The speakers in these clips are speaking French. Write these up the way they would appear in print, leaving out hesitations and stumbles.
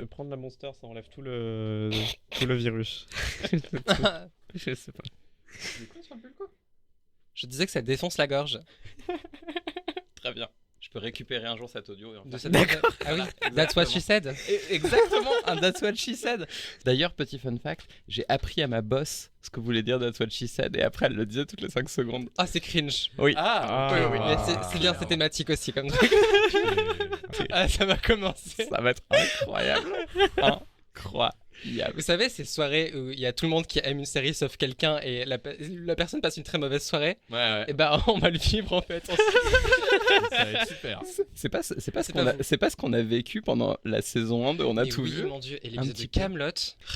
Prendre la Monster, ça enlève tout le virus. Je sais pas. Je disais que ça défonce la gorge. Très bien. Je peux récupérer un jour cet audio. Et en De faire- cette... Ah oui, that's what she said. Exactement, un That's what she said. D'ailleurs, petit fun fact, j'ai appris à ma boss ce que voulait dire That's what she said et après elle le disait toutes les 5 secondes. Ah, c'est cringe. Oui. Ah, Oui. Mais c'est bien, c'est thématique aussi comme truc. Ah, ça va commencer. Ça va être incroyable. Incroyable. Vous savez, ces soirées où il y a tout le monde qui aime une série sauf quelqu'un et la personne passe une très mauvaise soirée, Ouais. et ben on va le vivre en fait. Ça va être super. C'est pas ce C'est qu'on pas a, vous. c'est pas ce qu'on a vécu pendant la saison 1 de On a Et tout oui, vu. mon dieu, et l'épisode petit de peu. Camelot.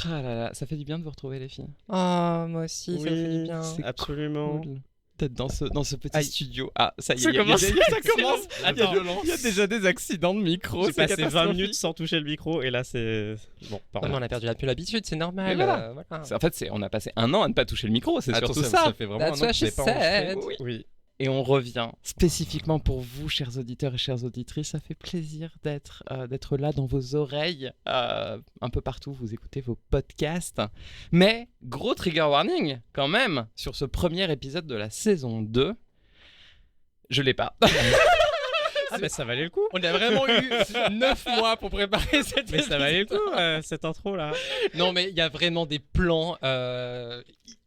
Ah là là, ça fait du bien de vous retrouver les filles. Oh, moi aussi, ça fait du Oui, bien. c'est absolument. Cool. Peut-être dans ce petit Aïe. studio. Ah, ça y est, Ça il y a commence. des- Ça commence. Attends, il y a déjà des accidents de micro. J'ai c'est passé 20 catastrophique. minutes sans toucher le micro et là c'est. Bon, Non, pardon. mais on a perdu l'habitude, c'est normal. Et voilà. Voilà. En fait, on a passé un an à ne pas toucher le micro, c'est Attends, surtout ça fait vraiment That's un an what que je l'ai she pas enregistré. said. Oui. Oui. Et on revient spécifiquement pour vous, chers auditeurs et chères auditrices. Ça fait plaisir d'être là dans vos oreilles, un peu partout. Vous écoutez vos podcasts. Mais gros trigger warning quand même sur ce premier épisode de la saison 2. Je l'ai pas. Ah, mais ça valait le coup. On a vraiment eu 9 mois pour préparer cette Mais ça valait le coup, cette intro là. Non, mais il y a vraiment des plans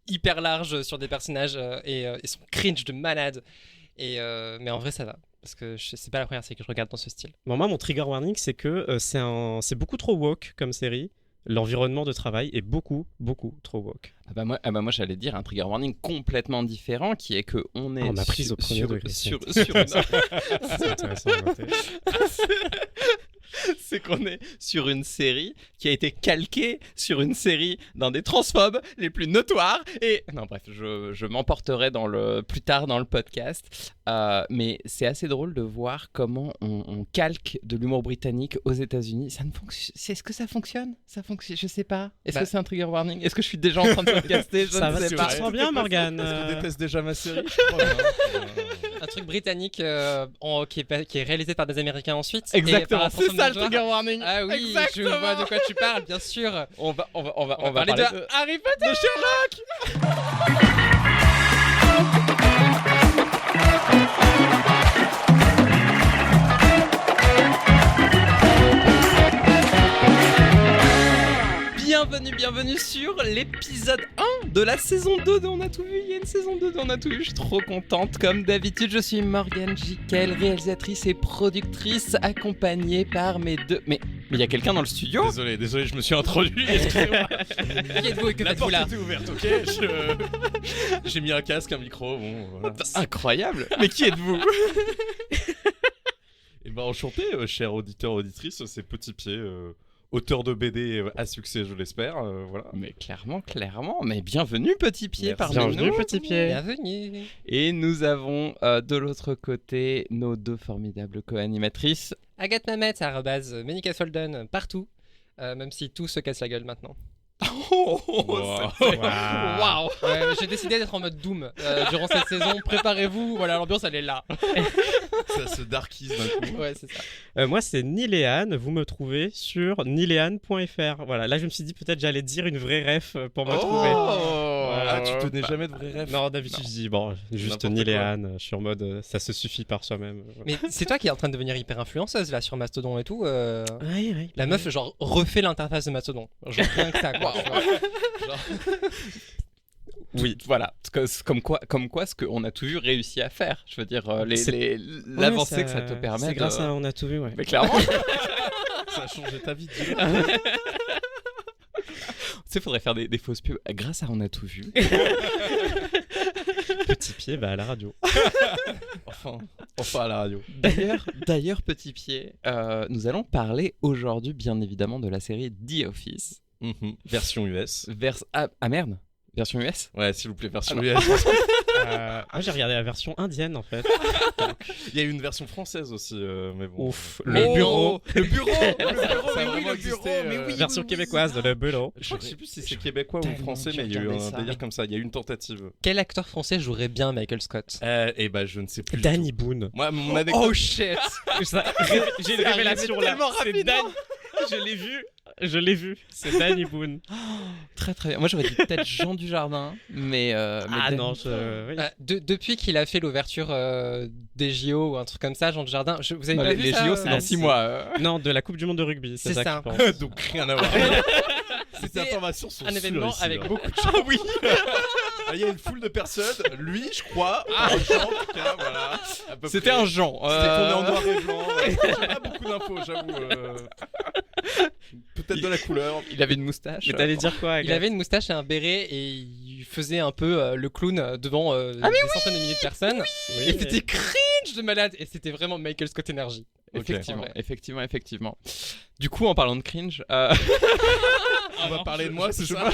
hyper larges sur des personnages et ils sont cringe de malade. Mais en vrai, ça va. Parce que c'est pas la première série que je regarde dans ce style. Bon, moi, mon trigger warning, c'est que c'est beaucoup trop woke comme série. L'environnement de travail est beaucoup trop woke. Moi, j'allais dire un trigger warning complètement différent qui est que on est On a pris au premier degré. sur C'est intéressant à noter. c'est qu'on est sur une série qui a été calquée sur une série d'un des transphobes les plus notoires. Et non, bref, je m'emporterai plus tard dans le podcast. Mais c'est assez drôle de voir comment on calque de l'humour britannique aux États-Unis. Ça ne fonctionne. Est-ce que ça fonctionne? Ça fonctionne. Je sais pas. Est-ce que c'est un trigger warning? Est-ce que je suis déjà en train de podcaster? Je Ça ne va, sais tu pas. te sens bien, Morgane. Parce qu'on déteste déjà ma série, je crois. Un truc britannique qui est réalisé par des Américains ensuite. Exactement. Et par un C'est ça le ensemble de trigger genres. warning. Ah oui, Exactement. je vois de quoi tu parles, bien sûr. On va parler parler de Harry Potter. de Sherlock. Bienvenue sur l'épisode 1 de la saison 2 de On a tout vu. Il y a une saison 2 de On a tout vu, je suis trop contente. Comme d'habitude, je suis Morgane Jiquel, réalisatrice et productrice, accompagnée par mes deux... Mais il y a quelqu'un dans le studio? Désolé, je me suis introduit. Excusez-moi. Qui êtes-vous et que La faites-vous porte là? était ouverte, ok. J'ai mis un casque, un micro, bon. Voilà. Incroyable. Mais qui êtes-vous? Et ben enchanté, chers auditeurs, auditrices, c'est Petit Pied, auteur de BD à succès, je l'espère. Voilà. Mais clairement. Mais bienvenue Petit Pied Merci. parmi Bienvenue, nous. Petit Pied. Bienvenue. Et nous avons de l'autre côté nos deux formidables co-animatrices. Agathe Mamet, @Menika Solden, partout. Même si tout se casse la gueule maintenant. Waouh. Ouais, j'ai décidé d'être en mode Doom durant cette saison. Préparez-vous, voilà, l'ambiance elle est là. Ça se darkise d'un coup. Ouais, c'est ça. Moi, c'est Niléane. Vous me trouvez sur niléane.fr. Voilà, là, je me suis dit peut-être j'allais dire une vraie ref pour me trouver. Ah, tu tenais jamais de vrais rêves. Non, d'habitude, je dis bon, juste N'importe Niléane. Je suis en mode ça se suffit par soi-même. Mais c'est toi qui es en train de devenir hyper influenceuse là sur Mastodon et tout. Oui. La meuf, genre, refait l'interface de Mastodon. Genre, rien que ça, quoi. tu vois. Oui, voilà. Comme quoi, ce qu'on a toujours réussi à faire. Je veux dire, l'avancée que ça te permet. C'est grâce à On a tout vu, ouais. Mais clairement. Ça a changé ta vie. Tu sais, faudrait faire des fausses pubs. Grâce à On a tout vu. Petit Pied, à la radio. Enfin à la radio. D'ailleurs, Petit Pied, nous allons parler aujourd'hui, bien évidemment, de la série The Office. Version US. Ah merde, version US. Ouais, s'il vous plaît, version Ah non. US. Moi, j'ai regardé la version indienne en fait. Il y a eu une version française aussi, mais bon. Ouf. Le Le bureau. bureau. Ça a mais oui, vraiment le existé, bureau, mais oui. Version québécoise de Le Bureau. Je sais plus si c'est québécois ou tellement français, dû mais il y a eu regarder un ça. délire comme ça. Il y a eu une tentative. Quel acteur français jouerait bien Michael Scott? Et bah, je ne sais plus. du Danny tout. Boone. Moi, mon anecdote. Oh shit! J'ai une révélation là. tellement C'est rapidement. Danny. Je l'ai vu. C'est Danny Boone. Très très bien. Moi j'aurais dit peut-être Jean Dujardin, mais Ah Dan- non, oui. Depuis qu'il a fait l'ouverture des JO ou un truc comme ça, Jean Dujardin, vous avez Non, pas les, vu les ça, JO c'est dans 6 mois. Non, de la Coupe du Monde de rugby. C'est C'est ça. ça. que je pense. Donc rien à voir. Ces C'était informations sont un événement sûres ici, avec là. beaucoup de gens. Oui. Ah, il y a une foule de personnes. Lui, je crois, par Jean, en tout cas, voilà. à peu C'était près. un Jean. C'était tourné en noir et blanc. J'ai pas beaucoup d'infos, j'avoue. Peut-être de la couleur. Il avait une moustache. Mais t'allais dire quoi, Il Agathe? avait une moustache et un béret et il faisait un peu le clown devant des centaines de milliers de personnes. Et c'était cringe de malade. Et c'était vraiment Michael Scott Energy. Effectivement, Ouais. effectivement. Du coup, en parlant de cringe, On va parler de moi, c'est je ça?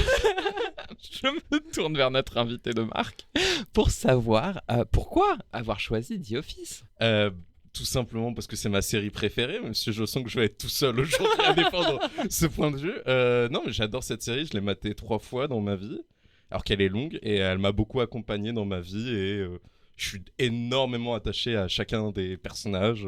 je me tourne vers notre invité de marque pour savoir pourquoi avoir choisi The Office. Tout simplement parce que c'est ma série préférée, même si je sens que je vais être tout seul aujourd'hui à défendre ce point de vue. Non, mais j'adore cette série, je l'ai matée 3 fois dans ma vie, alors qu'elle est longue, et elle m'a beaucoup accompagné dans ma vie, et je suis énormément attaché à chacun des personnages.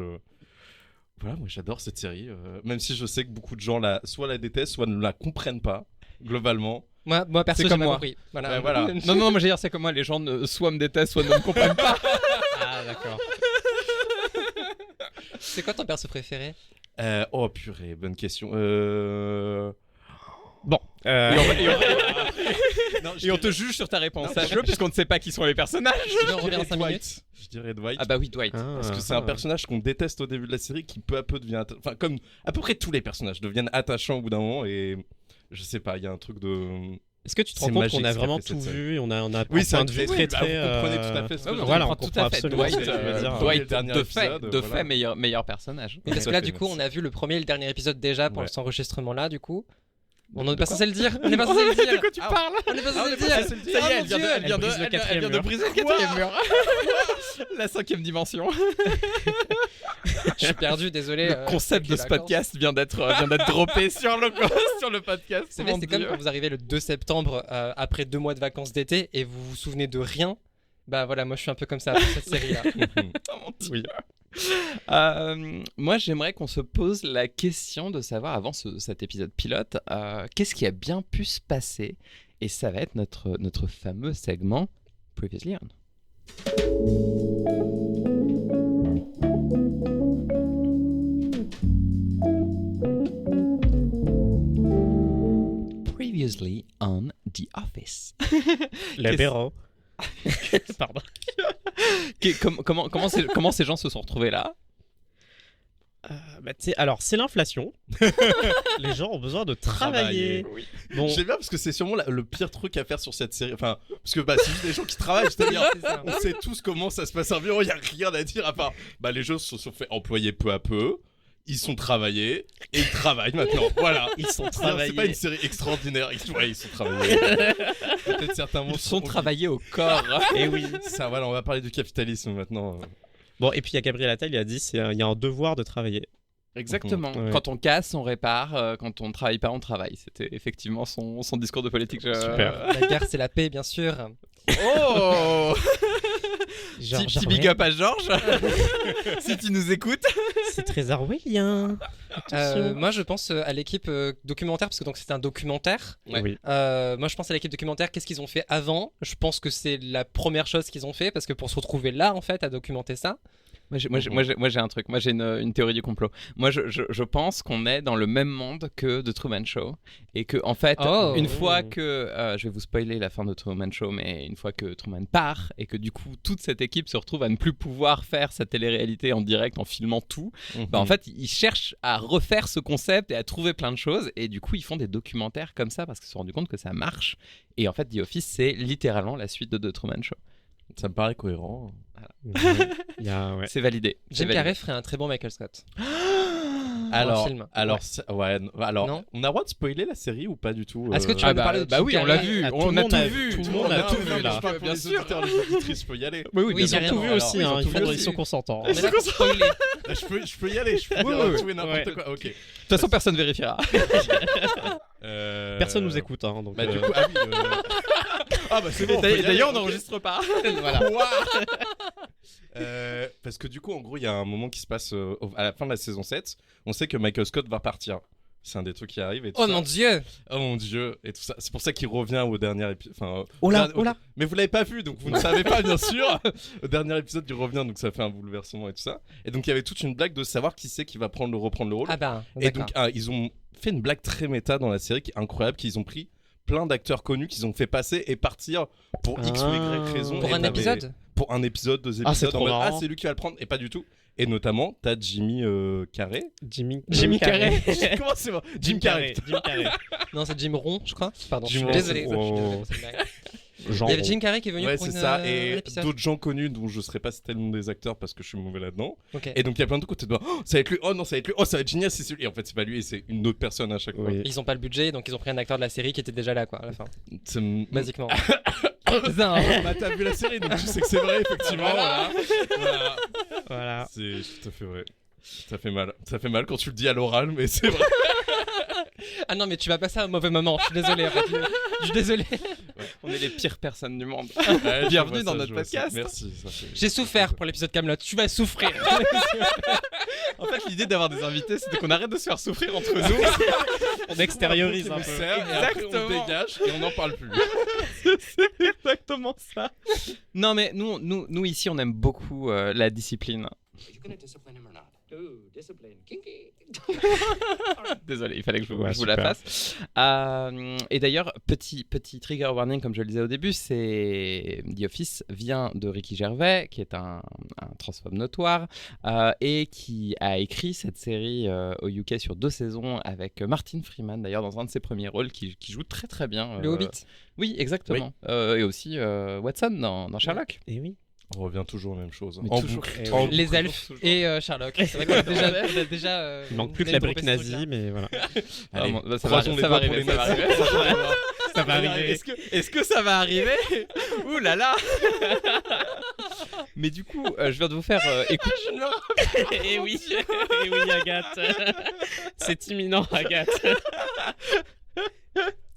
Voilà, moi j'adore cette série, même si je sais que beaucoup de gens soit la détestent, soit ne la comprennent pas, globalement. Moi perso, C'est j'ai comme pas moi. compris. Voilà. Ben voilà. Non, moi j'ai dire c'est comme moi, les gens soit me détestent, soit ne me comprennent pas. Ah, d'accord. C'est quoi ton perso préféré? Oh purée, bonne question. Bon. Non, Et on te juge sur ta réponse, Non, sache-le, puisqu'on ne sait pas qui sont les personnages. On revient dans 5 minutes. Je dirais Dwight. Ah bah oui, Dwight. Parce que c'est un personnage qu'on déteste au début de la série qui peu à peu devient... Enfin, comme à peu près tous les personnages deviennent attachants au bout d'un moment et... Je sais pas, il y a un truc de... Est-ce que tu te C'est rends compte magique qu'on a ce qu'a vraiment fait cette tout série. vu et on a un Oui, point de c'est vue très très... vous comprenez tout à fait ce que je veux Voilà, dire. on comprend absolument Dwight, ce que tu veux dire. Dwight, Le dernier de fait, épisode, de voilà. fait meilleur personnage. Oui, parce Tout que à là, fait, du coup, merci. on a vu le premier et le dernier épisode déjà pour Ouais. cet enregistrement-là, du coup. On n'est pas censé le dire. On n'est pas censé le dire. De quoi tu parles On n'est pas Ah, censé on le est pas dire. censé le dire. Ça y est, Ah, elle vient de, mon elle vient de, brise le elle quatrième vient de mur. briser le quatrième mur. La 5e dimension. Je suis perdu, désolé. Le concept de ce podcast vient d'être droppé sur le podcast. C'est vrai, Mon c'est comme Dieu. quand vous arrivez le 2 septembre après 2 mois de vacances d'été et vous vous souvenez de rien. Bah voilà, moi je suis un peu comme ça pour cette série-là. Oh, mon Dieu. Moi, j'aimerais qu'on se pose la question de savoir, avant cet épisode pilote, qu'est-ce qui a bien pu se passer. Et ça va être notre fameux segment Previously On. Previously on The Office. Le bureau. Pardon. Comment ces gens se sont retrouvés là? Bah, tu sais, alors, c'est l'inflation. Les gens ont besoin de travailler. Oui. Bon, J'aime bien parce que c'est sûrement le pire truc à faire sur cette série. Enfin, parce que c'est juste des gens qui travaillent, c'est-à-dire on sait tous comment ça se passe environ, il n'y a rien à dire à part les gens se sont fait employer peu à peu, ils sont travaillés et ils travaillent maintenant. Voilà. ils sont C'est pas une travaillés. série extraordinaire. Ouais, ils sont travaillés. Peut-être certains mots Ils sont travaillés au corps. Et oui. Ça, voilà, on va parler du capitalisme maintenant. Bon, et puis il y a Gabriel Attal, il a dit il y a un devoir de travailler. Exactement. Ouais. Quand on casse, on répare. Quand on ne travaille pas, on travaille. C'était effectivement son discours de politique. Super. La guerre, c'est la paix, bien sûr. Oh George Petit big Orwell. up à Georges. Si tu nous écoutes. C'est très orwellien. Attention. Moi, je pense à l'équipe documentaire, parce que donc c'est un documentaire. Ouais. Oui. Moi, je pense à l'équipe documentaire. Qu'est-ce qu'ils ont fait avant? Je pense que c'est la première chose qu'ils ont fait, parce que pour se retrouver là, en fait, à documenter ça. Moi, j'ai un truc. Moi, j'ai une théorie du complot. Moi, je pense qu'on est dans le même monde que The Truman Show. Et que, en fait, Oh. une fois que. Je vais vous spoiler la fin de Truman Show, mais une fois que Truman part, et que du coup, toute cette équipe se retrouve à ne plus pouvoir faire sa télé-réalité en direct en filmant tout, bah, en fait, ils cherchent à refaire ce concept et à trouver plein de choses. Et du coup, ils font des documentaires comme ça parce qu'ils se sont rendus compte que ça marche. Et en fait, The Office, c'est littéralement la suite de The Truman Show. Ça me paraît cohérent. Il y a, ouais. C'est validé. C'est Jim validé. Carrey ferait un très bon Michael Scott. Alors, film. alors, Non. on a le droit de spoiler la série ou pas du tout Est-ce que tu Ah veux nous parler de bah Jim oui, on Carrey l'a vu. Ah, tout On le a monde tout a- vu. tout le monde a tout vu, là. Bien sûr. Les auditrices, je peux y aller. Oui, oui, Oui, Ils ont carrément. tout vu Alors, aussi, oui, ils ont hein, tout vu ils aussi. sont consentants. On est là pour spoiler. Je peux y aller, je peux dire Oui, oui, tout et n'importe ouais. quoi. Ok. De toute façon, personne vérifiera. Personne nous écoute, hein, donc. Bah, du coup, ah oui. Ah bah c'est bon. on peut y aller, D'ailleurs, on ok. n'enregistre pas. voilà. Parce que du coup, en gros, il y a un moment qui se passe à la fin de la saison 7. On sait que Michael Scott va partir. C'est un des trucs qui arrive et tout Oh ça. mon dieu! Oh mon dieu, et tout ça. C'est pour ça qu'il revient au dernier épisode. Enfin, Oh là, au- Mais vous l'avez pas vu, donc vous ne savez pas, bien sûr. Au dernier épisode, il revient, donc ça fait un bouleversement et tout ça. Et donc il y avait toute une blague de savoir qui c'est qui va reprendre le rôle. Ah bah, et d'accord. donc ils ont fait une blague très méta dans la série qui est incroyable, qu'ils ont pris plein d'acteurs connus qu'ils ont fait passer et partir pour X ou Y raison. Pour Et un t'avais- épisode? Pour un épisode, 2 épisodes. Ah, c'est trop en mode, marrant. c'est lui qui va le prendre, et pas du tout. Et notamment, t'as Jimmy Carrey. Jimmy Carrey. Comment c'est moi Jim Carrey. Jim Carrey. Non, c'est Jim Ron, je crois. Pardon, Jim je suis Ron, désolé. c'est- Je suis désolé pour cette blague. Jean Il y avait Jim Carrey qui est venu Ouais, pour c'est une, ça. un Et épisode. d'autres gens connus dont je ne saurais pas citer le nom des acteurs parce que je suis mauvais là-dedans. Ok. Et donc il y a plein de trucs où tu te dis, oh, ça va être lui, oh non, ça va être lui, oh, ça va être génial, c'est celui. Et en fait, c'est pas lui et c'est une autre personne à chaque fois. Oui. Ils ont pas le budget, donc ils ont pris un acteur de la série qui était déjà là, quoi, à la fin. C'est- Basiquement. C'est ça, hein. Bah, t'as vu la série, donc tu sais que c'est vrai, effectivement. Voilà. Voilà. Voilà. C'est tout à fait vrai. Ça fait mal. Ça fait mal quand tu le dis à l'oral, mais c'est vrai. Ah non, mais tu vas passer un mauvais moment. Je suis désolé. En fait. Je suis désolé. On est les pires personnes du monde. Ouais, Bienvenue je vois dans ça, notre je vois ça. podcast. Merci. Ça fait- J'ai souffert pour l'épisode Camelot. Tu vas souffrir. En fait, l'idée d'avoir des invités, c'était qu'on arrête de se faire souffrir entre nous. On extériorise un On peu. sert, et après, on Exactement. dégage et on n'en parle plus. C'est exactement ça. Non, mais nous ici, on aime beaucoup la discipline. Désolé, il fallait que je Ouais, vous la super. fasse. Et d'ailleurs, petit trigger warning, comme je le disais au début, c'est The Office vient de Ricky Gervais, qui est un transphobe notoire, et qui a écrit cette série au UK sur 2 saisons avec Martin Freeman, d'ailleurs, dans un de ses premiers rôles, qui joue très très bien. Le Hobbit. Oui, exactement. Et aussi Watson dans Sherlock. Et oui. On revient toujours aux mêmes choses. Mais En toujours. boucle. Et En oui. boucle. Les elfes et Sherlock. C'est vrai qu'on a déjà. Il manque plus que une la belle brique progression, ce nazie, mais voilà. Ah, Allez, bon, bah, ça croisons les va doigts pour arriver, les ça va nazis. arriver. Ça va arriver. Est-ce que ça va arriver Ouh là là. Mais du coup, je viens de vous faire écouter. Et oui, et oui, Agathe. C'est imminent, Agathe.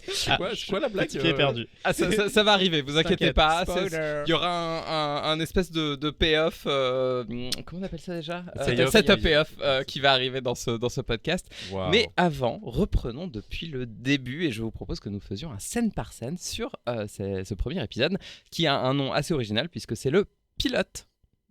C'est quoi la blague Petit pied perdu. Ah, ça va arriver, vous inquiétez T'inquiète, pas. spoiler. Il y aura un espèce de payoff. Comment on appelle ça déjà Payoff. Setup payoff qui va arriver dans ce podcast. Waouh. Mais avant, reprenons depuis le début et je vous propose que nous faisions un scène par scène sur ce premier épisode qui a un nom assez original puisque c'est le pilote.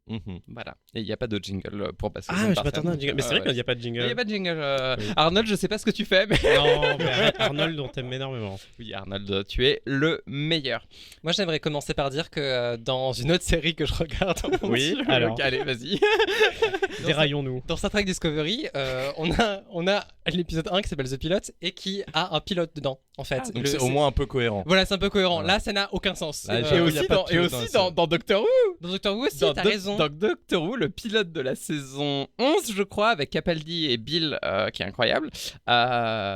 Mhm. Voilà. Et il n'y a pas de jingle pour passer. Ah, scène je par m'attendais à un scène. jingle. Mais c'est vrai ouais. qu'il n'y a pas de Il n'y jingle. a pas de jingle. Oui. Arnold, je sais pas ce que tu fais, mais Non, mais arrête, Arnold, on t'aime énormément. oui, Arnold, tu es le meilleur. Moi, j'aimerais commencer par dire que dans une autre série que je regarde, Oui, alors, Donc, allez, vas-y. déraillons-nous. dans Star Trek Discovery, on a l'épisode 1 qui s'appelle The Pilot et qui a un pilote dedans, en fait. Donc c'est au moins un peu cohérent. Voilà, c'est un peu cohérent. Voilà. Là, ça n'a aucun sens. Là, Et j'avoue, il y a aussi, pas de dans, et pilote dans aussi la dans, série. dans Doctor Who. Dans Doctor Who aussi, Dans t'as Doc- raison. Dans Doctor Who, le pilote de la saison 11, je crois, avec Capaldi et Bill, qui est incroyable,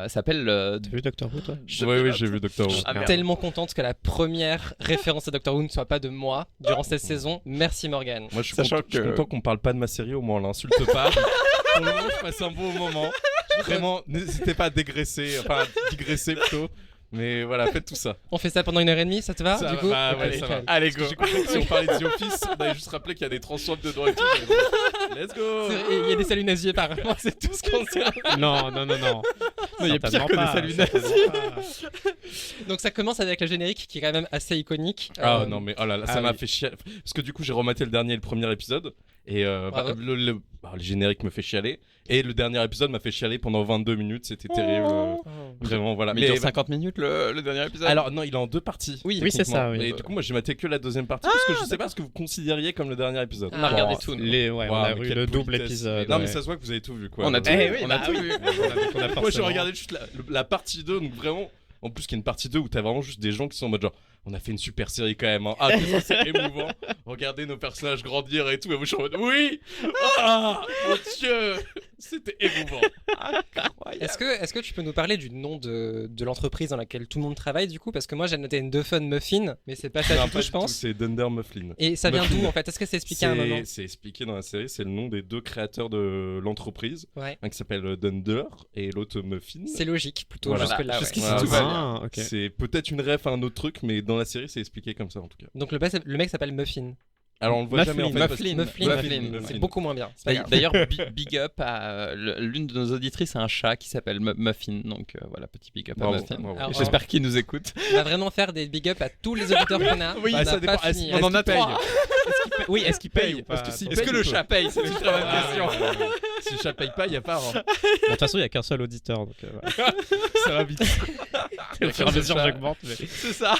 s'appelle T'as vu Doctor Who, toi Oui, j'ai vu Doctor Who. Ah, merde. Tellement contente que la première référence à Doctor Who ne soit pas de moi durant cette saison. Merci Morgan. Moi, je suis Sachant content, je suis que- content qu'on parle pas de ma série, au moins on l'insulte pas. Pour le moment, je passe un bon moment. Vraiment, n'hésitez pas à dégraisser, enfin à digresser plutôt. Mais voilà, faites tout ça. On fait ça pendant 1h30, ça te va Ça du va, coup bah, Ok, ouais, ça va. nickel. Allez, Parce go. que j'ai compris que si on parlait de The Office, on avait juste rappelé qu'il y a des transphobes dedans et tout. Let's go. C'est vrai, Il y a des saluts nazis apparemment, c'est tout ce qu'on sait. Non, non, non, non. Non, il y a pire Certainement que des pas, saluts certainement pas. Donc ça commence avec le générique qui est quand même assez iconique. Ah non, mais oh là là, ça ah m'a oui. fait chier. Parce que du coup, j'ai rematé le dernier et le premier épisode. Et Bravo. le générique me fait chialer. Et le dernier épisode m'a fait chialer pendant 22 minutes. C'était terrible. Vraiment, voilà. Mais il dure 50 minutes le dernier épisode. Alors, non, il est en 2 parties. Oui, c'est ça, oui. Et du coup, moi, j'ai maté que la deuxième partie. parce que je sais pas ce que vous considériez comme le dernier épisode. on a regardé Bon, tout. nous. Ouais, on a mais vu quelle le double politesse. épisode. Non, mais ouais. ça se voit que vous avez tout vu, quoi. On a tout Eh vu. oui, On a bah tout oui. vu. On a Moi, j'ai forcément- regardé juste la partie 2, donc vraiment. En plus, qu'il y a une partie 2 où t'as vraiment juste des gens qui sont en mode genre, on a fait une super série quand même. Hein. Ah, que ça, c'est émouvant. Regardez nos personnages grandir et tout. Et moi, je suis en mode, oui. Ah, mon Dieu, c'était émouvant. Est-ce que tu peux nous parler du nom de l'entreprise dans laquelle tout le monde travaille du coup? Parce que moi j'ai noté une Duffin Muffin, mais c'est pas ça Non, du tout pas je du tout, pense. C'est Dunder Mifflin. Et ça vient Muffin. d'où en fait? Est-ce que c'est expliqué à un moment? C'est expliqué dans la série, c'est le nom des 2 créateurs de l'entreprise. Ouais. Un qui s'appelle Dunder et l'autre Muffin. C'est logique plutôt Voilà. jusque-là. Jusqu'ici, ouais. Voilà, tout c'est- va bien. Ah, ok. C'est peut-être une ref à un autre truc, mais dans la série, c'est expliqué comme ça en tout cas. Donc le mec s'appelle Muffin. Alors on le voit jamais en fait. Mufflin, Mufflin. C'est beaucoup moins bien. C'est pas grave. D'ailleurs, big up à l'une de nos auditrices a un chat qui s'appelle Muffin, donc voilà, petit big up à Bravo, Muffin. bravo. Alors, J'espère qu'il nous écoute. On va vraiment faire des big up à tous les auditeurs qu'on a. Oui, on ça n'a dépend. pas fini. On en a paye. 3. Oui, est-ce qu'il paye ou pas? Parce que s'il Est-ce paye, que le il peut. chat paye? C'est une très bonne Ah, question. ouais. Si le chat paye pas, il y a pas. Bon, de toute façon, il y a qu'un seul auditeur, donc voilà. Ça va vite. Au fur et à mesure, j'augmente. mais- C'est ça.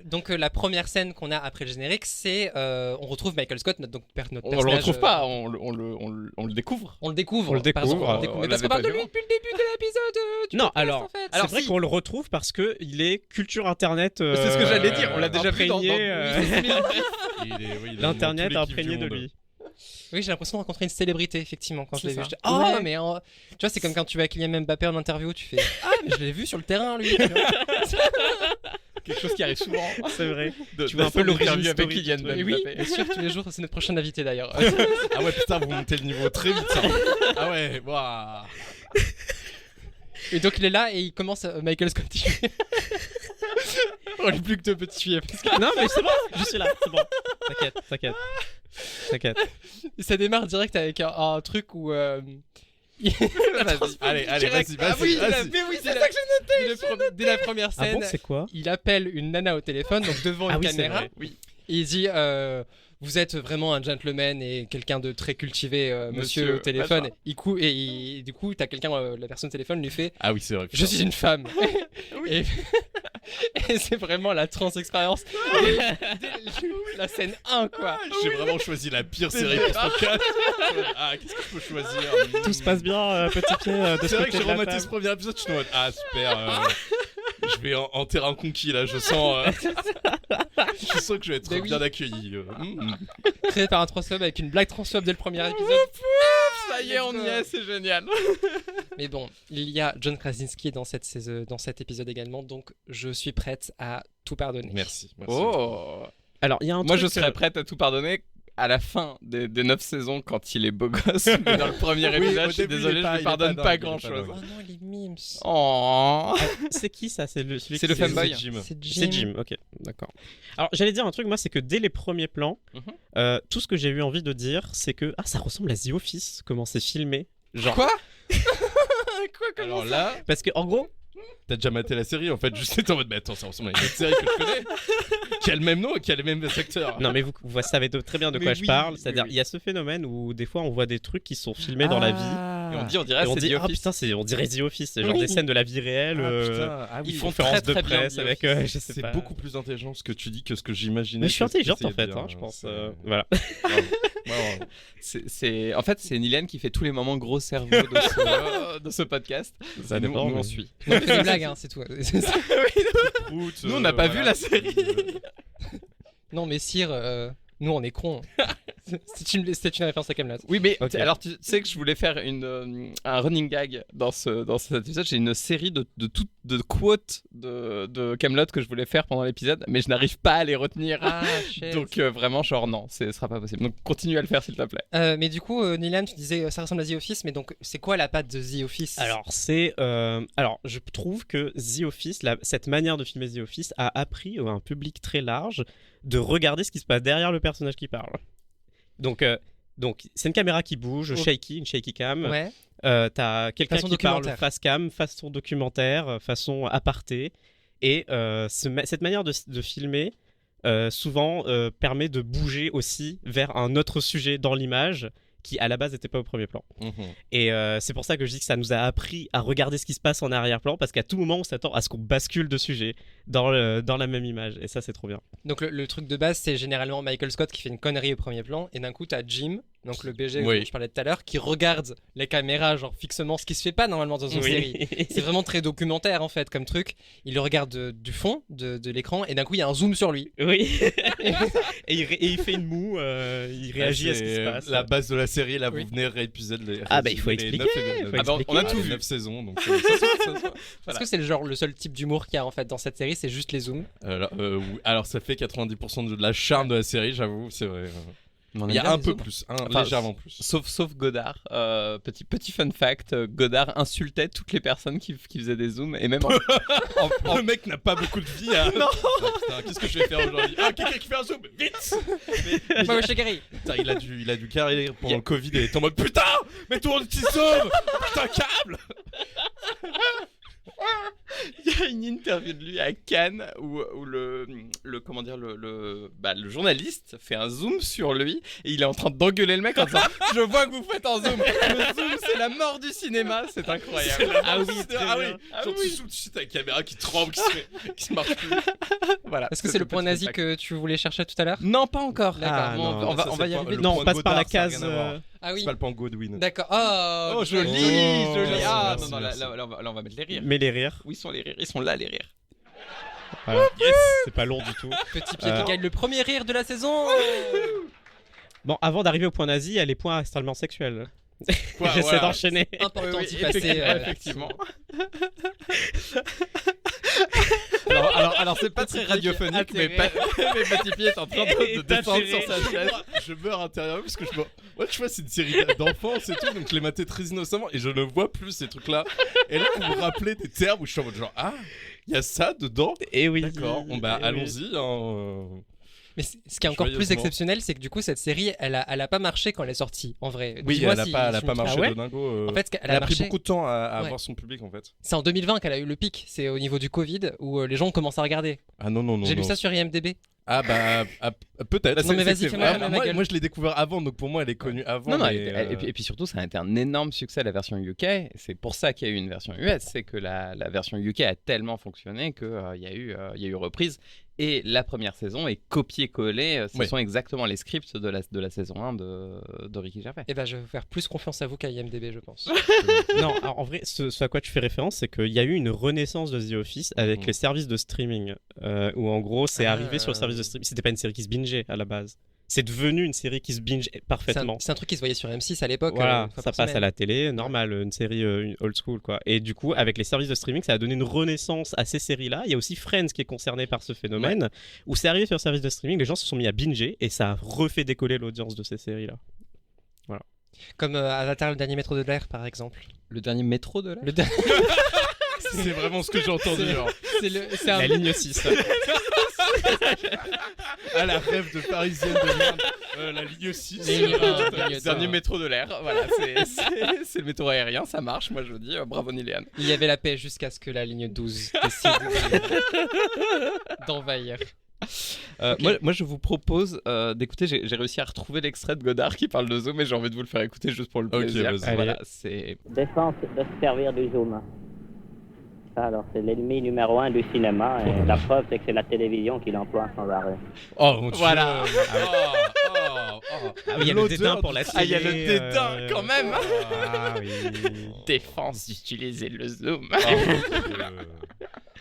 Donc, la première scène qu'on a après le générique, c'est on retrouve Michael Scott, notre On le personnage, retrouve pas, on le découvre. On le découvre. On le découvre, Pardon, on le on découvre. Mais parce l'avait qu'on parle pas de lui vu. depuis le début de l'épisode. Du Non, podcast, alors, en fait. c'est vrai qu'on le retrouve parce que il est culture internet. C'est ce que j'allais dire, on l'a déjà vu dans imprégné, Il est l'internet dans tous les imprégné kiffs de du monde. lui. Oui, j'ai l'impression de rencontrer une célébrité, effectivement, quand je C'est l'ai vu. ça. J'étais, oh, mais tu vois, c'est comme quand tu vas à Kylian Mbappé en interview, tu fais ah, mais je l'ai vu sur le terrain, lui. Tu vois. Quelque chose qui arrive souvent. C'est vrai. De, Tu vois un peu d'interview l'origine avec story Kylian du Mbappé. Et oui, bien sûr, tous les jours, c'est notre prochain invité d'ailleurs. Ah ouais, putain, vous montez le niveau très vite. Ça. Ah ouais, waouh. Et donc il est là et il commence Michael Scott. On n'est plus que deux petits filles. Parce que Non, mais c'est bon, je suis là, c'est bon. T'inquiète. ça démarre direct avec un truc où. Allez, vas-y. Ah oui, mais oui, c'est ça que j'ai Dès la première Ah scène, bon, c'est quoi? il appelle une nana au téléphone, donc devant Ah une oui, c'est caméra. vrai. Oui. Et il dit vous êtes vraiment un gentleman et quelqu'un de très cultivé, monsieur, Monsieur, au téléphone. machin. Et du coup, t'as quelqu'un, la personne au téléphone lui fait Ah oui, c'est vrai. je suis une femme. Et, et c'est vraiment la trans-expérience. Dès la scène 1, quoi. J'ai vraiment choisi la pire série pour ce podcast. Ah, qu'est-ce que je peux choisir Tout se passe bien, petit pied de C'est ce vrai que côté j'ai de la rematé ce table. premier épisode, je suis en mode ah super. Je vais en terrain conquis là, je sens. Je sens que je vais être Mais oui. bien accueilli. Créé par un transphobe avec une blague transphobe dès le premier épisode. Ça y est, on y est, c'est génial. Mais bon, il y a John Krasinski dans cet épisode également, donc je suis prête à tout pardonner. Merci. Oh. Alors, il y a un Moi, je truc, serais prête à tout pardonner à la fin des 9 saisons quand il est beau gosse. Mais dans le premier épisode, au je suis début, désolé, il est je pas- lui il est pardonne pas pas dingue, il est pas grand-chose. Oh non, les memes. Oh. C'est qui ça? C'est celui C'est le qui- fanboy. Jim. C'est C'est Jim, ok, d'accord. Alors j'allais dire un truc, moi, c'est que dès les premiers plans, Mhm. tout ce que j'ai eu envie de dire, c'est que ça ressemble à The Office, comment c'est filmé. Genre, Quoi comment Alors là, parce que en gros, t'as déjà maté la série en fait, juste étant en mode mais attends, ça ressemble à une autre série que je connais. Qui a le même nom et qui a les mêmes acteurs. non mais vous savez très bien de Mais quoi je oui, parle. oui, C'est-à-dire, oui. il y a ce phénomène où des fois on voit des trucs qui sont filmés dans la vie. Et on dit, on dirait Et on c'est dit, The ah Office. putain, on dirait The Office, c'est genre Oui. des scènes de la vie réelle. Ils font conférences très, de très bien presse The avec, Office. je sais C'est pas. beaucoup plus intelligent ce que tu dis que ce que j'imaginais. Mais je suis que ce que intelligente en t'essayais fait, de hein, dire, je pense. c'est- Voilà. En fait, c'est Nilène qui fait tous les moments gros cerveau de ce podcast. Ça Et nous, dépend, nous, on mais- suit. On fait des blagues, hein, c'est tout. Prout, Nous, on n'a pas vu la série. Non, mais Sire, nous on est cons. C'est une référence à Camelot. Oui, mais Ok. alors tu sais que je voulais faire un running gag dans cet épisode. J'ai une série de quotes de Camelot que je voulais faire pendant l'épisode, mais je n'arrive pas à les retenir. Ah, shit. Donc vraiment, genre non, ce sera pas possible. Donc continue à le faire s'il te plaît. Mais du coup, Nilan, tu disais ça ressemble à The Office, mais donc c'est quoi la patte de The Office? Alors, je trouve que The Office, cette manière de filmer The Office, a appris à un public très large de regarder ce qui se passe derrière le personnage qui parle. Donc c'est une caméra qui bouge, Oh. une shaky cam. Ouais. T'as quelqu'un Façon qui parle documentaire. face cam, façon documentaire, façon aparté. Et cette manière de filmer, souvent, permet de bouger aussi vers un autre sujet dans l'image qui à la base n'était pas au premier plan. Et c'est pour ça que je dis que ça nous a appris à regarder ce qui se passe en arrière-plan, parce qu'à tout moment on s'attend à ce qu'on bascule de sujet dans la même image, et ça c'est trop bien. Donc le truc de base, c'est généralement Michael Scott qui fait une connerie au premier plan, et d'un coup t'as Jim, donc le BG Oui. dont je parlais tout à l'heure, qui regarde les caméras genre fixement, ce qui se fait pas normalement dans une série. C'est vraiment très documentaire en fait comme truc. Il le regarde du fond de l'écran, et d'un coup il y a un zoom sur lui. Oui. et il fait une moue, il réagit à ce qui se passe. La base de la série, là, Oui. vous venez réépisoder Ah, bah, il faut les expliquer, 9 épisodes. il faut Ah bah, on a expliquer. tout vu. 9 saisons, donc Parce que c'est le seul type d'humour qu'il y a en fait dans cette série, c'est juste les zooms. oui. Alors ça fait 90% de la charme de la série, j'avoue, c'est vrai. On aime Il y a bien un les peu zooms. plus, Enfin, légèrement plus. Sauf Godard. Petit fun fact, Godard insultait toutes les personnes qui faisaient des zooms et même Le mec n'a pas beaucoup de vie. Hein. Non. Putain, qu'est-ce que je vais faire aujourd'hui? Ah, quelqu'un qui fait un zoom, vite. Moi, je suis guéri. Putain, il a dû carrer pendant le Covid et il est en mode putain, mais tourne le petit zoom, putain câble. il y a une interview de lui à Cannes où le journaliste fait un zoom sur lui et il est en train d'engueuler le mec en disant je vois que vous faites un zoom. Le zoom c'est la mort du cinéma, c'est incroyable. Ah oui, Ah genre oui. tu sais ta caméra qui tremble, qui se marche plus. Voilà. Est-ce que c'est le point petit nazi fact. que tu voulais chercher tout à l'heure? Non, pas encore. D'accord. non, on va y arriver. Le Non, point on passe par la Godard, ça a case. rien à voir. Ah oui. C'est pas le point Godwin. D'accord. Oh, Oh, joli, Oh, joli. merci, Ah merci, non, là, merci. là, on va mettre les rires. Mais les rires, Où sont les rires? Ils sont là, les rires. voilà. C'est pas lourd du tout. Petit pied qui gagne le premier rire de la saison. Bon, avant d'arriver au point nazi, il y a les points extrêmement sexuels. Ouais, J'essaie voilà. d'enchaîner. Important Oui, d'y passer. effectivement. alors c'est pas très radiophonique, mais Petit Pied est en train de descendre sur sa chaise. Je meurs intérieurement parce que moi tu vois c'est une série d'enfance et tout, donc je les matais très innocemment et je ne vois plus ces trucs là. Et là vous me rappelez des termes où je suis en mode genre ah il y a ça dedans. Et oui. D'accord, bon bah Eh oui. allons-y. Hein. Mais ce qui est encore plus Joyeusement. exceptionnel, c'est que du coup, cette série, elle a pas marché quand elle est sortie, en vrai. Oui, Dis-moi elle a si pas je me trompe. marché Ah ouais de dingo. En fait, elle elle a pris marché. beaucoup de temps à Ouais. avoir son public en fait. C'est en 2020 qu'elle a eu le pic. C'est au niveau du Covid où les gens commencent à regarder. Ah non J'ai lu non. ça sur IMDb. Ah bah peut-être. Non, mais vas-y, C'est fais-moi vrai. ma gueule. Moi je l'ai découvert avant, donc pour moi elle est connue avant. Non, mais, et puis surtout, ça a été un énorme succès la version UK. C'est pour ça qu'il y a eu une version US. C'est que la version UK a tellement fonctionné qu'il y a eu reprise. Et la première saison est copié-collé. Ce Oui. sont exactement les scripts de la saison 1 de Ricky Gervais. Et ben, je vais faire plus confiance à vous qu'à IMDb, je pense. Non, alors, en vrai, ce à quoi tu fais référence, c'est qu'il y a eu une renaissance de The Office avec Mhm. les services de streaming, où en gros, c'est Ah. arrivé sur le service de streaming. C'était pas une série qui se bingeait à la base. C'est devenu une série qui se binge parfaitement. C'est un truc qui se voyait sur M6 à l'époque. Voilà, une fois ça par passe à semaine. la télé, normal, une série une old school quoi. Et du coup, avec les services de streaming, ça a donné une renaissance à ces séries-là. Il y a aussi Friends qui est concerné par ce phénomène, où c'est arrivé sur le service de streaming, les gens se sont mis à binger et ça a refait décoller l'audience de ces séries-là. Comme Avatar, le dernier métro de l'air, par exemple. Le dernier métro de là Le dernier- c'est vraiment ce que j'ai entendu. C'est- genre. c'est un- La ligne 6. Ah la rêve de parisienne de merde. La ligne 6. Ligne un, ligne Le dernier un. métro de l'air. Voilà, c'est le métro aérien, ça marche. Moi je vous dis bravo Niléane. Il y avait la paix jusqu'à ce que la ligne 12 décide d'envahir. Ok. Moi, je vous propose d'écouter. J'ai réussi à retrouver l'extrait de Godard qui parle de zoom, et j'ai envie de vous le faire écouter juste pour le Ok, plaisir. vas-y. Voilà, Allez. c'est. Défense de se servir du zoom. Ça, alors, c'est l'ennemi numéro 1 du cinéma. Et la preuve, c'est que c'est la télévision qui l'emploie sans arrêt. Oh mon dieu. Voilà. Ah oui, il y a le L'odeur dédain pour la du- télé. Ah, il y a le dédain, quand même. Ah oui. Défense d'utiliser le zoom.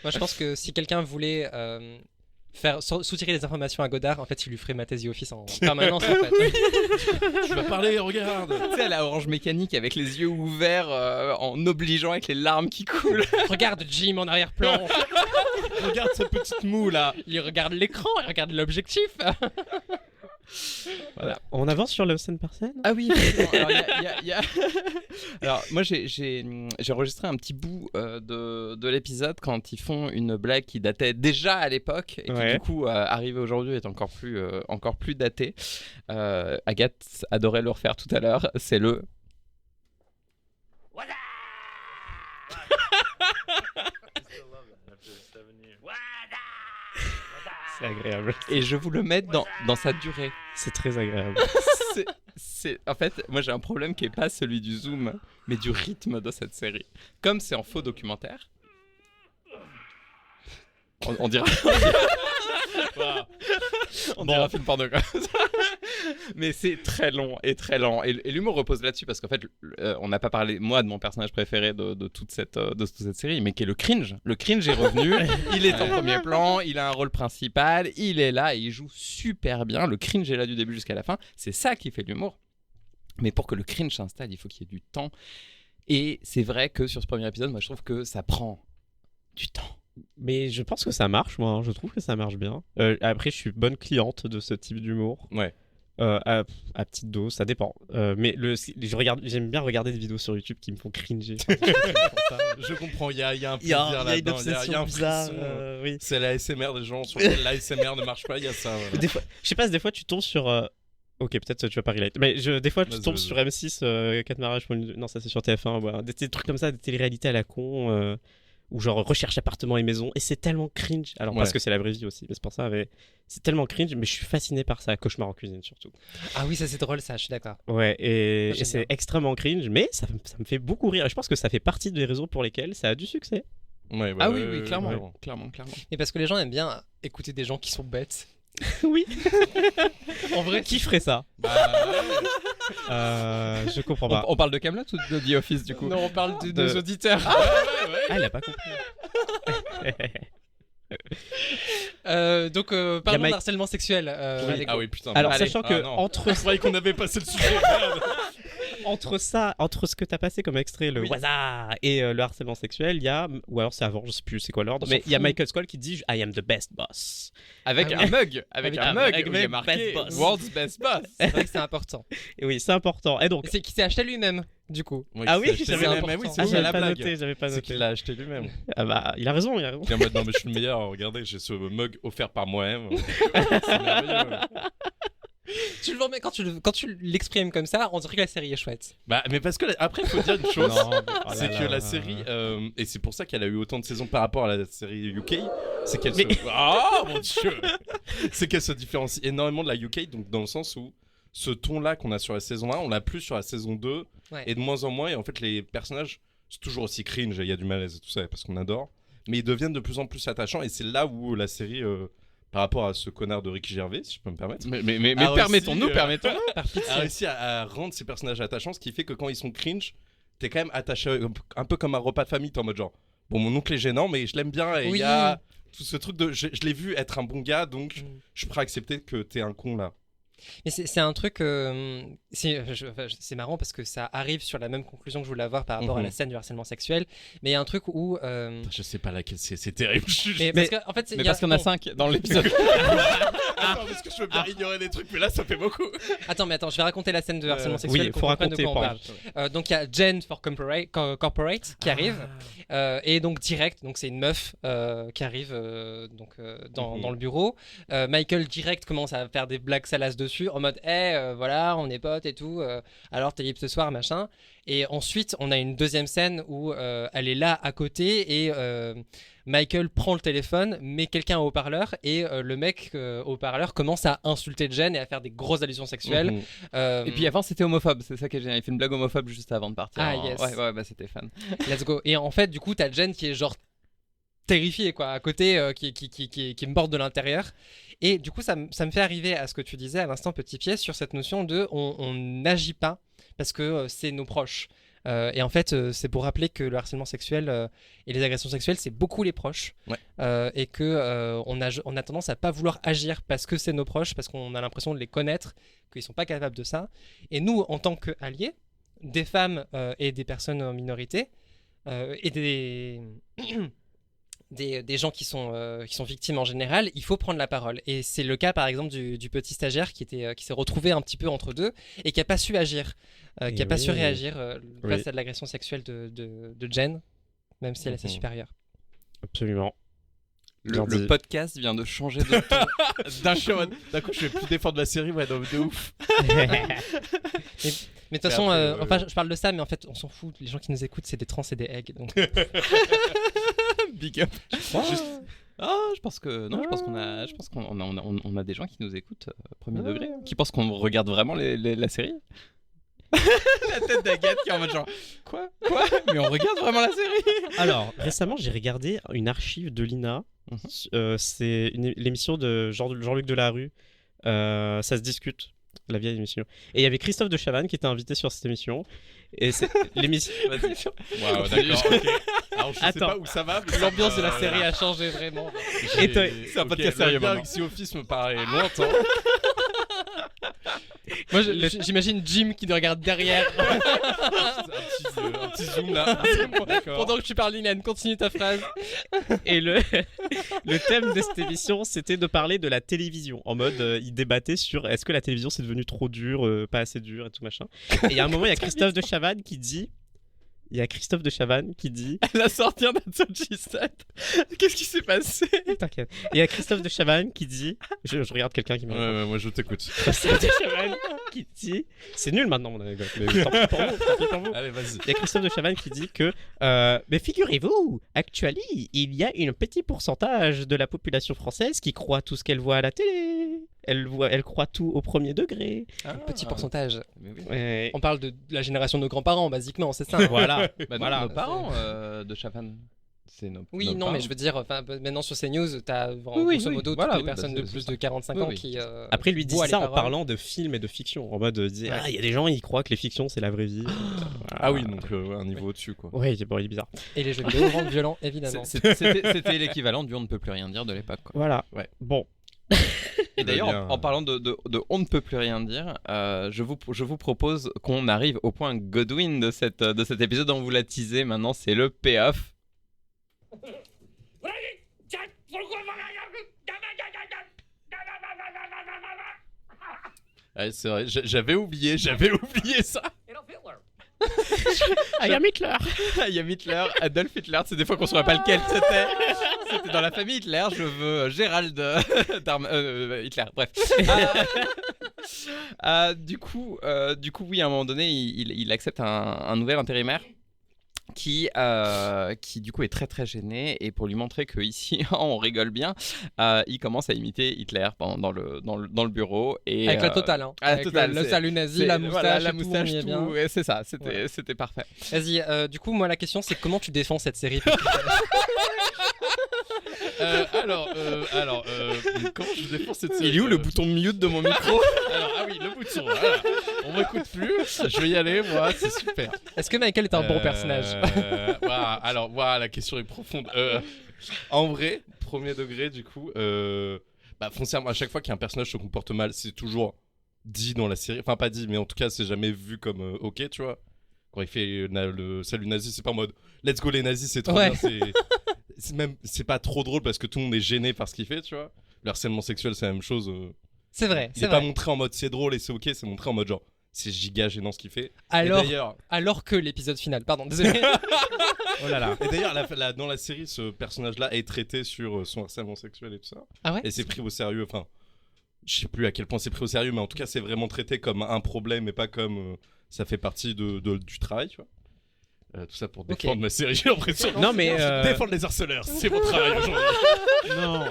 Moi, je pense que si quelqu'un voulait faire soutirer des informations à Godard, en fait, il lui ferait mater The Office en permanence, en fait. Tu vas parler, regarde. Tu sais, à la Orange Mécanique avec les yeux ouverts, en obligeant avec les larmes qui coulent. Regarde Jim en arrière-plan. Regarde cette petite moue là. Il regarde l'écran, il regarde l'objectif. Voilà. On avance sur le scène par scène. Ah oui, effectivement. Alors, il y a- Alors, moi, j'ai enregistré un petit bout de l'épisode quand ils font une blague qui datait déjà à l'époque et qui, Ouais. du coup, arrivée aujourd'hui, est encore plus datée. Agathe adorait le refaire tout à l'heure. C'est le. C'est agréable. Et je vous le mets dans sa durée. C'est très agréable. En fait, moi j'ai un problème qui est pas celui du zoom, mais du rythme de cette série. Comme c'est en faux documentaire, on dirait. On dirait un film porno quoi. Mais c'est très long et très lent. Et l'humour repose là-dessus parce qu'en fait, on n'a pas parlé, moi, de mon personnage préféré de toute cette série, mais qui est le cringe. Le cringe est revenu, il est en premier plan, il a un rôle principal, il est là et il joue super bien. Le cringe est là du début jusqu'à la fin. C'est ça qui fait l'humour. Mais pour que le cringe s'installe, il faut qu'il y ait du temps. Et c'est vrai que sur ce premier épisode, moi, je trouve que ça prend du temps. Mais je pense que ça marche, moi. Je trouve que ça marche bien. Après, je suis bonne cliente de ce type d'humour. Ouais. À petite dose, ça dépend. Mais j'aime bien regarder des vidéos sur YouTube qui me font cringer. Je comprends, il y a un Il y a plaisir une là-dedans. obsession un bizarre. frisson, Oui. C'est l'ASMR des gens sur lesquels l'ASMR ne marche pas, il y a ça. Voilà. Des fois, je sais pas, des fois tu tombes sur. Ok, peut-être tu vas pas relate. Mais des fois tu Vas-y, tombes vas-y. sur M6, 4 mariages. Non, ça c'est sur TF1. Voilà. Des trucs comme ça, des téléréalités à la con. Ou genre recherche appartement et maison. Et c'est tellement cringe. Alors parce Ouais. que c'est la vraie vie aussi. Mais c'est pour ça. Mais c'est tellement cringe. Mais je suis fasciné par ça. Cauchemar en cuisine surtout. Ah oui, ça c'est drôle, ça, je suis d'accord. Ouais, et J'aime c'est bien. extrêmement cringe. Mais ça me fait beaucoup rire. Et je pense que ça fait partie des réseaux pour lesquels ça a du succès. Ouais, Ah ouais, oui, oui, clairement. ouais. Clairement. Et parce que les gens aiment bien écouter des gens qui sont bêtes. Oui. En vrai, Qui ferait ça Bah, Je comprends pas. On parle de Camelot ou de The Office du coup? non, on parle de De- nos auditeurs. Ah, il a pas compris. Donc, parlons Mike- d'harcèlement sexuel. oui. Alego. Ah oui, putain. Alors, merde. sachant Ah, que non. entre Je croyais qu'on avait passé le sujet. Merde. entre ce que t'as passé comme extrait, le Oui. waza et le harcèlement sexuel, il y a, ou alors c'est avant, je sais plus c'est quoi l'ordre, On mais s'en il y a fout. Michael Scott qui dit I am the best boss. Avec Ah un oui. mug, avec un mug, où il y a marqué Best Boss. World's Best Boss. C'est vrai que c'est important. Et oui, c'est important. Et donc, Et c'est qui s'est acheté lui-même, du coup. Ah oui, c'est j'avais acheté l'impression. lui-même. Oui, Ah, c'est ah, ça j'avais la pas blague. noté, j'avais pas C'est noté. qu'il l'a acheté lui-même. Ah bah, il a raison, il a raison. Il est en mode, non, mais je suis le meilleur. Regardez, j'ai ce mug offert par moi-même. C'est merveilleux. Tu le vends, mais quand tu l'exprimes comme ça, on dirait que la série est chouette. Bah, mais parce que après, il faut dire une chose. Non, mais- oh C'est là que là. la série, et c'est pour ça qu'elle a eu autant de saisons par rapport à la série UK, c'est qu'elle Mais- se... Oh mon dieu. C'est qu'elle se différencie énormément de la UK, donc dans le sens où ce ton-là qu'on a sur la saison 1, on l'a plus sur la saison 2, Ouais. et de moins en moins, et en fait les personnages, c'est toujours aussi cringe, il y a du malaise et tout ça, parce qu'on adore, mais ils deviennent de plus en plus attachants, et c'est là où la série... par rapport à ce connard de Ricky Gervais, si je peux me permettre, Mais Ah, permettons-nous, aussi, permettons-nous. Par pitié. a réussi à rendre ces personnages attachants, ce qui fait que quand ils sont cringe, t'es quand même attaché, un peu comme un repas de famille, t'es en mode genre, bon, mon oncle est gênant, mais je l'aime bien, et il Oui. y a tout ce truc de, je l'ai vu être un bon gars, donc Mm. je suis prêt à accepter que t'es un con là. Mais c'est un truc. C'est marrant parce que ça arrive sur la même conclusion que je voulais avoir par rapport à la Mhm. scène du harcèlement sexuel. Mais il y a un truc où. Je sais pas laquelle c'est terrible. Mais parce que, en fait, Mais parce qu'il y en a 5 dans l'épisode. Attends, parce que je veux bien ignorer des trucs, mais là ça fait beaucoup. Attends, je vais raconter la scène de harcèlement sexuel oui, pour faut qu'on comprenne de raconter, quoi on parle. Donc il y a Jen for Corporate qui arrive. Et donc direct, donc c'est une meuf qui arrive dans le bureau. Michael direct commence à faire des blagues salaces dessus en mode voilà, on est potes et tout. Alors t'es libre ce soir, machin. Et ensuite, on a une deuxième scène où elle est là à côté et Michael prend le téléphone, met quelqu'un au haut-parleur et le mec au haut-parleur commence à insulter Jen et à faire des grosses allusions sexuelles. Mhm. Et puis avant, c'était homophobe. C'est ça qui est génial. Il fait une blague homophobe juste avant de partir. Ah, yes. Ouais, bah c'était fan. Let's go. Et en fait, du coup, t'as Jen qui est genre terrifiée, quoi, à côté, qui est morte de l'intérieur. Et du coup, ça me fait arriver à ce que tu disais à l'instant, Petit Pied, sur cette notion de on n'agit pas parce que c'est nos proches. Et en fait, c'est pour rappeler que le harcèlement sexuel et les agressions sexuelles, c'est beaucoup les proches. Ouais. Et que on a tendance à pas vouloir agir parce que c'est nos proches, parce qu'on a l'impression de les connaître, qu'ils sont pas capables de ça. Et nous, en tant qu'alliés, des femmes et des personnes en minorité, et des gens qui sont victimes en général, il faut prendre la parole. Et c'est le cas par exemple du petit stagiaire qui s'est retrouvé un petit peu entre deux et qui n'a pas su agir, qui n'a pas su réagir face à de l'agression sexuelle de Jen, même si elle est sa supérieure. Absolument. Le podcast vient de changer de ton. D'un coup, je vais plus défendre la série, ouais, de ouf. Mais de toute façon, après, enfin, je parle de ça, mais en fait, on s'en fout. Les gens qui nous écoutent, c'est des trans et des eggs. Donc... Big up. Je pense que non, je pense qu'on a des gens qui nous écoutent premier degré, qui pensent qu'on regarde vraiment la série. La tête d'Agathe qui est en mode genre quoi mais on regarde vraiment la série. Alors, récemment, j'ai regardé une archive de l'INA. C'est l'émission de Jean-Luc Delarue. Ça se discute, la vieille émission. Et il y avait Christophe de Chavannes qui était invité sur cette émission. Et c'est l'émission. Waouh, d'accord, ok. Alors, je sais Attends. pas où ça va, mais L'ambiance de la voilà. série a changé vraiment. Et toi- c'est un podcast la sérieux maintenant. Galaxy Office me paraît lointain. Moi, j'imagine Jim qui nous regarde derrière. un petit zoom là. Pendant que tu parles, Liliane, continue ta phrase. Et le thème de cette émission, c'était de parler de la télévision. En mode, ils débattaient sur est-ce que la télévision c'est devenu trop dur, pas assez dur et tout machin. Et il y a un moment, il y a Christophe de Chavannes qui dit. Elle a sorti un G7. Qu'est-ce qui s'est passé? T'inquiète. Et il y a Christophe de Chavannes qui dit. Je regarde quelqu'un qui me répond. Ouais, moi je t'écoute. Christophe de Chavannes qui dit. C'est nul maintenant mon anecdote, mais tant pis pour vous. Allez, vas-y. Il y a Christophe de Chavannes qui dit que mais figurez-vous, actuellement, il y a un petit pourcentage de la population française qui croit tout ce qu'elle voit à la télé. Elle croit tout au premier degré. Un petit pourcentage. Mais oui. Ouais. On parle de la génération de nos grands-parents, basiquement, c'est ça. Voilà. Bah, Voilà. nos parents de Chavannes. C'est nos Oui, nos non, parents. mais je veux dire, maintenant sur CNews, t'as Oui, grosso oui, modo voilà, toutes les oui, personnes bah, de c'est plus ça. de 45 Oui, ans oui. qui. Après, il lui dit voient les ça en paroles. parlant de films et de fiction. En mode, il dit il y a des gens, ils croient que les fictions, c'est la vraie vie. Ah oui, donc un niveau au-dessus quoi. Ouais, bon, il est bizarre. Et les jeux vidéo rendent violents, évidemment. C'était l'équivalent du on ne peut plus rien dire de l'époque. quoi. Voilà. Ouais. Bon. Et d'ailleurs, bien. en parlant de on ne peut plus rien dire, je vous propose qu'on arrive au point Godwin de cet épisode. On vous l'a teasé, maintenant c'est le payoff. Ouais, c'est vrai, j'avais oublié ça. I am Hitler. Il y a Hitler, Adolf Hitler, c'est des fois qu'on ne saurait pas lequel c'était. C'était dans la famille Hitler, je veux Gérald Hitler, bref. Du coup, oui, à un moment donné, il accepte un nouvel intérimaire qui du coup est très très gêné, et pour lui montrer que ici on rigole bien, il commence à imiter Hitler dans le bureau, et Avec la totale, hein. la Avec totale, le c'est- salut nazi, c'est- la moustache, voilà, la et tout, moustache, on y est tout, bien. ouais, c'est ça, c'était Ouais. c'était parfait. Vas-y, du coup, moi la question c'est comment tu défends cette série? Alors, comment je défends cette série? Il est où le bouton mute de mon micro? Alors, ah oui, le bouton, voilà. On m'écoute plus, je vais y aller, moi, c'est super. Est-ce que Michael est un bon personnage? Voilà, alors, voilà, la question est profonde. En vrai, premier degré, du coup, foncièrement, à chaque fois qu'un personnage se comporte mal, c'est toujours dit dans la série. Enfin, pas dit, mais en tout cas, c'est jamais vu comme ok, tu vois. Quand il fait le salut nazi, c'est pas en mode let's go les nazis, c'est trop Ouais. bien. C'est pas trop drôle parce que tout le monde est gêné par ce qu'il fait, tu vois. Le harcèlement sexuel, c'est la même chose. C'est vrai, Il c'est est pas vrai. montré en mode c'est drôle et c'est ok, c'est montré en mode genre c'est giga gênant ce qu'il fait. Alors, Et d'ailleurs, alors que l'épisode final, pardon, désolé. Oh là là. et d'ailleurs dans la série, ce personnage-là est traité sur son harcèlement sexuel et tout ça. Ah ouais? Et c'est pris au sérieux. Enfin, je sais plus à quel point c'est pris au sérieux, mais en tout cas, c'est vraiment traité comme un problème et pas comme ça fait partie du travail, tu vois. Tout ça pour défendre ma série, j'ai l'impression. Non, mais, Défendre les harceleurs, c'est mon travail aujourd'hui. Non.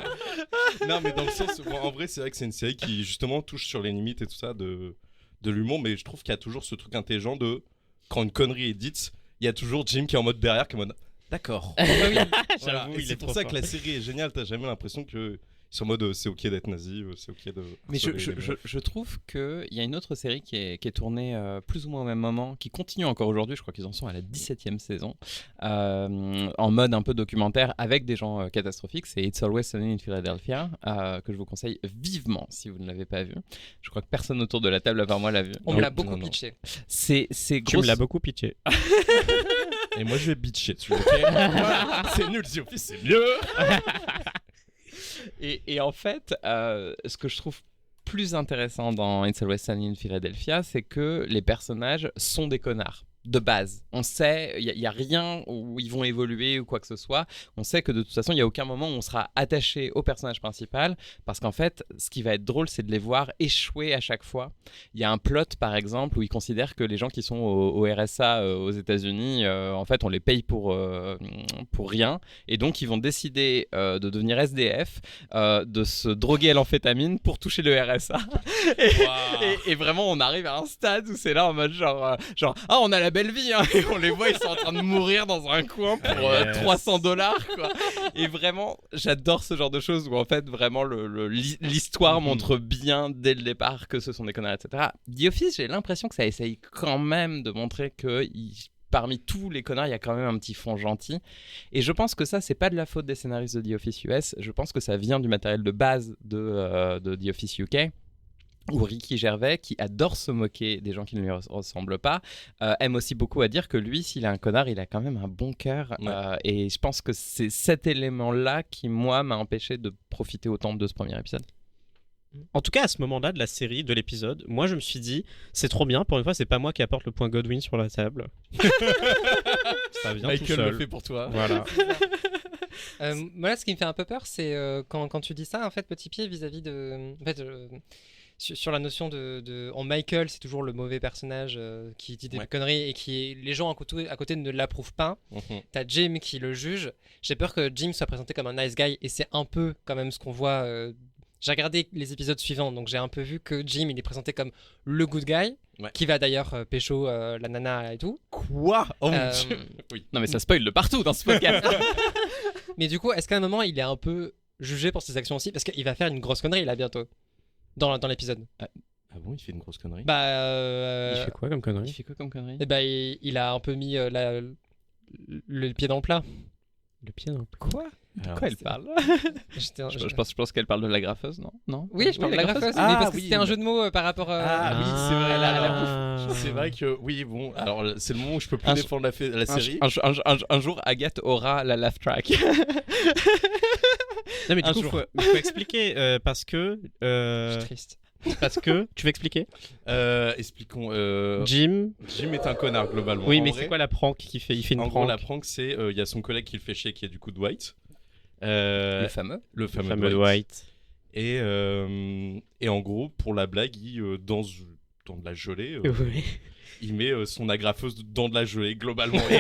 Non, mais dans le sens, bon, en vrai, c'est vrai que c'est une série qui justement touche sur les limites et tout ça de l'humour, mais je trouve qu'il y a toujours ce truc intelligent de quand une connerie est dite, il y a toujours Jim qui est en mode derrière, qui est en mode d'accord. Voilà. J'avoue, Et il c'est est pour trop ça fort. que la série est géniale, t'as jamais l'impression que ils sont en mode c'est ok d'être nazi, c'est ok de. Mais harceler les meufs. je trouve qu'il y a une autre série qui est tournée plus ou moins au même moment, qui continue encore aujourd'hui, je crois qu'ils en sont à la 17e saison, en mode un peu documentaire avec des gens catastrophiques, c'est It's Always Sunny in Philadelphia, que je vous conseille vivement si vous ne l'avez pas vu. Je crois que personne autour de la table à part moi l'a vu. On me l'a Non, beaucoup non. pitché. C'est Tu grosse... me l'as beaucoup pitché. Et moi je vais bitcher dessus, ok. Voilà, c'est nul, The Office c'est mieux. Et en fait, ce que je trouve plus intéressant dans It's Always Sunny in Philadelphia, c'est que les personnages sont des connards. De base, on sait, il y a rien où ils vont évoluer ou quoi que ce soit. On sait que de toute façon, il y a aucun moment où on sera attaché au personnage principal, parce qu'en fait, ce qui va être drôle, c'est de les voir échouer à chaque fois. Il y a un plot, par exemple, où ils considèrent que les gens qui sont au RSA aux États-Unis, en fait, on les paye pour rien, et donc ils vont décider de devenir SDF, de se droguer à l'amphétamine pour toucher le RSA. Et vraiment, on arrive à un stade où c'est là en mode genre ah, on a la belle vie, hein, et on les voit, ils sont en train de mourir dans un coin pour Yes. $300, quoi. Et vraiment, j'adore ce genre de choses où en fait, vraiment, l'histoire montre bien dès le départ que ce sont des connards, etc. The Office, j'ai l'impression que ça essaye quand même de montrer que parmi tous les connards, il y a quand même un petit fond gentil. Et je pense que ça, c'est pas de la faute des scénaristes de The Office US. Je pense que ça vient du matériel de base de The Office UK. ou Ricky Gervais, qui adore se moquer des gens qui ne lui ressemblent pas, aime aussi beaucoup à dire que lui, s'il est un connard, il a quand même un bon cœur. Et je pense que c'est cet élément-là qui, moi, m'a empêché de profiter autant de ce premier épisode. En tout cas, à ce moment-là de la série, de l'épisode, moi je me suis dit, c'est trop bien, pour une fois, c'est pas moi qui apporte le point Godwin sur la table. Ça vient tout Michael seul. le fait pour toi. Voilà. Moi, ce qui me fait un peu peur, c'est quand tu dis ça, en fait, Petit Pied, vis-à-vis de... En fait, sur la notion en Michael, c'est toujours le mauvais personnage qui dit des conneries et les gens à côté ne l'approuvent pas. T'as Jim qui le juge. J'ai peur que Jim soit présenté comme un nice guy et c'est un peu quand même ce qu'on voit. J'ai regardé les épisodes suivants, donc j'ai un peu vu que Jim il est présenté comme le good guy, qui va d'ailleurs pécho la nana et tout. Quoi? Oh mon Dieu. Oui. Non mais ça spoil de partout dans ce podcast. Mais du coup, est-ce qu'à un moment il est un peu jugé pour ses actions aussi? Parce qu'il va faire une grosse connerie là bientôt. Dans l'épisode. Ah bon, il fait une grosse connerie? Il fait quoi comme connerie? Eh ben, il a un peu mis le pied dans le plat. Le pied dans le plat. Quoi? De quoi elle parle? Je pense qu'elle parle de la graffeuse, non? Oui, je parle de la graffeuse. Ah, mais parce que oui, c'était un jeu de mots par rapport Ah oui, c'est vrai. à la bouffe. C'est vrai que, oui, bon, alors c'est le moment où je peux plus défendre la série. Un jour, Agathe aura la laugh track. Non mais du coup, faut expliquer parce que... Je suis triste. Parce que... Tu veux expliquer? Expliquons. Jim est un connard, globalement. Oui, mais c'est quoi la prank qu'il fait? Il fait une En prank. gros, la prank, c'est... Il y a son collègue qui le fait chier, qui est du coup Dwight. Le fameux Dwight. Et en gros, pour la blague, il danse dans de la gelée. Oui. Il met son agrafeuse dans de la gelée, globalement. Et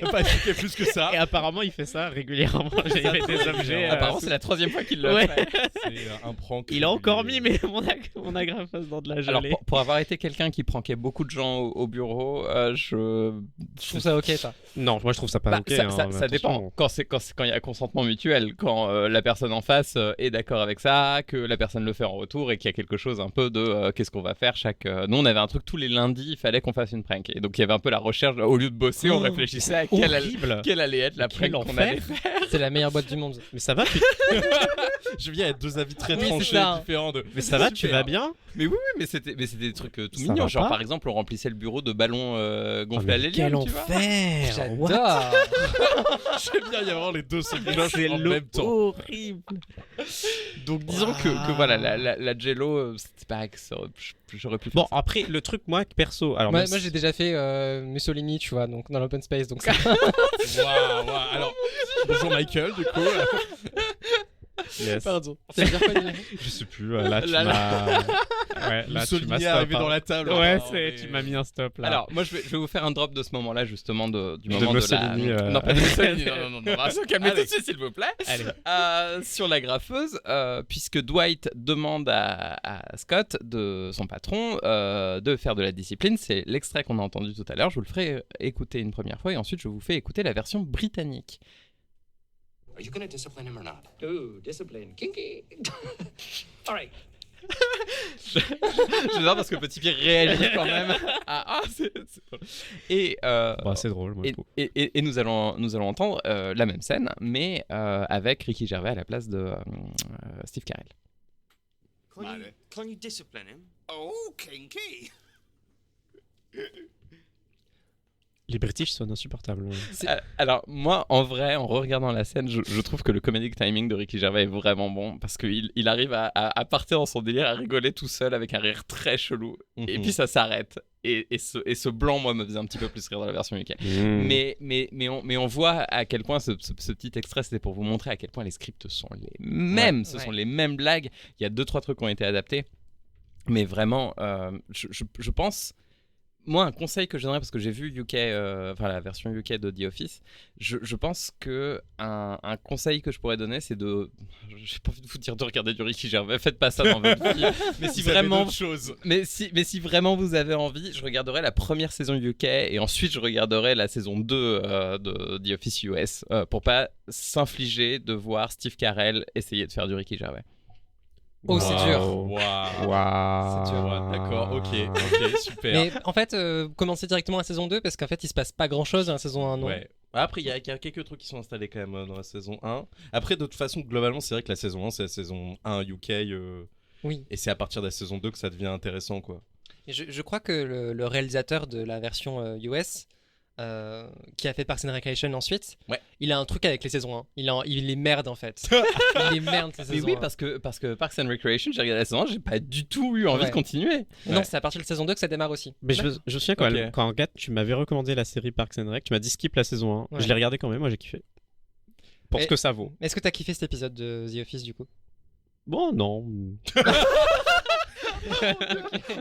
pas expliquer plus que ça. Et apparemment, il fait ça régulièrement. Il met des objets. Apparemment, c'est la 3e fois qu'il le fait. C'est un prank. Il a encore mis mon agrafeuse dans de la gelée. Alors, pour avoir été quelqu'un qui prankait beaucoup de gens au bureau, je trouve ça ok, ça. Non, moi je trouve ça pas ok. Ça dépend. Quand il y a consentement mutuel, quand la personne en face est d'accord avec ça, que la personne le fait en retour et qu'il y a quelque chose un peu de qu'est-ce qu'on va faire Nous, on avait un truc tous les lundis, il fallait qu'on fasse une prank. Et donc il y avait un peu la recherche, au lieu de bosser, on réfléchissait à quelle allait être la prank qu'on allait faire. C'est la meilleure boîte du monde. Mais ça va, Je viens avec 2 avis très tranchés, différents. Mais ça va, tu vas bien? Mais oui, mais c'était des trucs tout mignons. Genre par exemple, on remplissait le bureau de ballons gonflés à l'hélium. Quel enfer! J'adore. J'aime bien y avoir les deux sons C'est en même temps. horrible. Donc disons que voilà, la Jello, c'était pas que j'aurais pu faire. Bon, après, le truc, moi, perso. Alors, moi j'ai déjà fait Mussolini, tu vois, donc dans l'open space. Donc ça... Waouh. Alors, bonjour Michael, du coup. Yes. Pardon. Ça veut dire quoi, je sais plus. Là, tu m'as. Ouais, là, tu m'as arrivé stop, dans la table. Ouais, tu m'as mis un stop là. Alors, moi, je vais vous faire un drop de ce moment-là, justement, du moment de de la. Mussolini. Non, pas de Mussolini. Non. Calmez tout de suite, s'il vous plaît. Allez. Sur la graffeuse, puisque Dwight demande à Scott, son patron, de faire de la discipline. C'est l'extrait qu'on a entendu tout à l'heure. Je vous le ferai écouter une première fois et ensuite je vous fais écouter la version britannique. Are you going to discipline him or not? Ooh, discipline. Kinky. All right. J'adore parce que Petit Pierre réagit quand même. Et c'est drôle, moi, je trouve. Et nous allons entendre la même scène, mais avec Ricky Gervais à la place de Steve Carell. Can you discipline him? Oh, kinky. Les British sont insupportables. Alors moi, en vrai, en regardant la scène, je trouve que le comedic timing de Ricky Gervais est vraiment bon parce qu'il arrive à partir dans son délire, à rigoler tout seul avec un rire très chelou, et puis ça s'arrête. Et ce blanc, moi, me faisait un petit peu plus rire dans la version UK. Mais on voit à quel point ce petit extrait, c'était pour vous montrer à quel point les scripts sont les mêmes. Ce sont les mêmes blagues. Il y a 2-3 trucs qui ont été adaptés, mais vraiment, je pense. Moi, un conseil que je donnerais, parce que j'ai vu la version UK de The Office, je pense que un conseil que je pourrais donner, c'est de... J'ai pas envie de vous dire de regarder du Ricky Gervais, faites pas ça dans votre vie. Mais si vraiment... Mais si vraiment vous avez envie, je regarderai la première saison UK et ensuite je regarderai la saison 2 de The Office US pour pas s'infliger de voir Steve Carell essayer de faire du Ricky Gervais. Oh, c'est dur. Waouh. C'est dur. D'accord, ok, super. Mais en fait, commencez directement la saison 2 parce qu'en fait, il se passe pas grand chose dans la saison 1, non? Ouais. Après, il y a quelques trucs qui sont installés quand même dans la saison 1. Après, de toute façon, globalement, c'est vrai que la saison 1, c'est la saison 1 UK. Oui. Et c'est à partir de la saison 2 que ça devient intéressant, quoi. Et je crois que le réalisateur de la version US, qui a fait Parks and Recreation ensuite, Ouais. il a un truc avec les saisons 1. Il est merde en fait. Il est merde ces Mais saisons oui, 1. parce que Parks and Recreation, j'ai regardé la saison 1, j'ai pas du tout eu envie Ouais. de continuer. Non, c'est à partir de la saison 2 que ça démarre aussi. Mais je me souviens quand, Ok. quand Agathe, tu m'avais recommandé la série Parks and Rec, tu m'as dit skip la saison 1. Ouais. Je l'ai regardé quand même, moi j'ai kiffé. Pour Et- ce que ça vaut. Est-ce que t'as kiffé cet épisode de The Office du coup? Bon, non.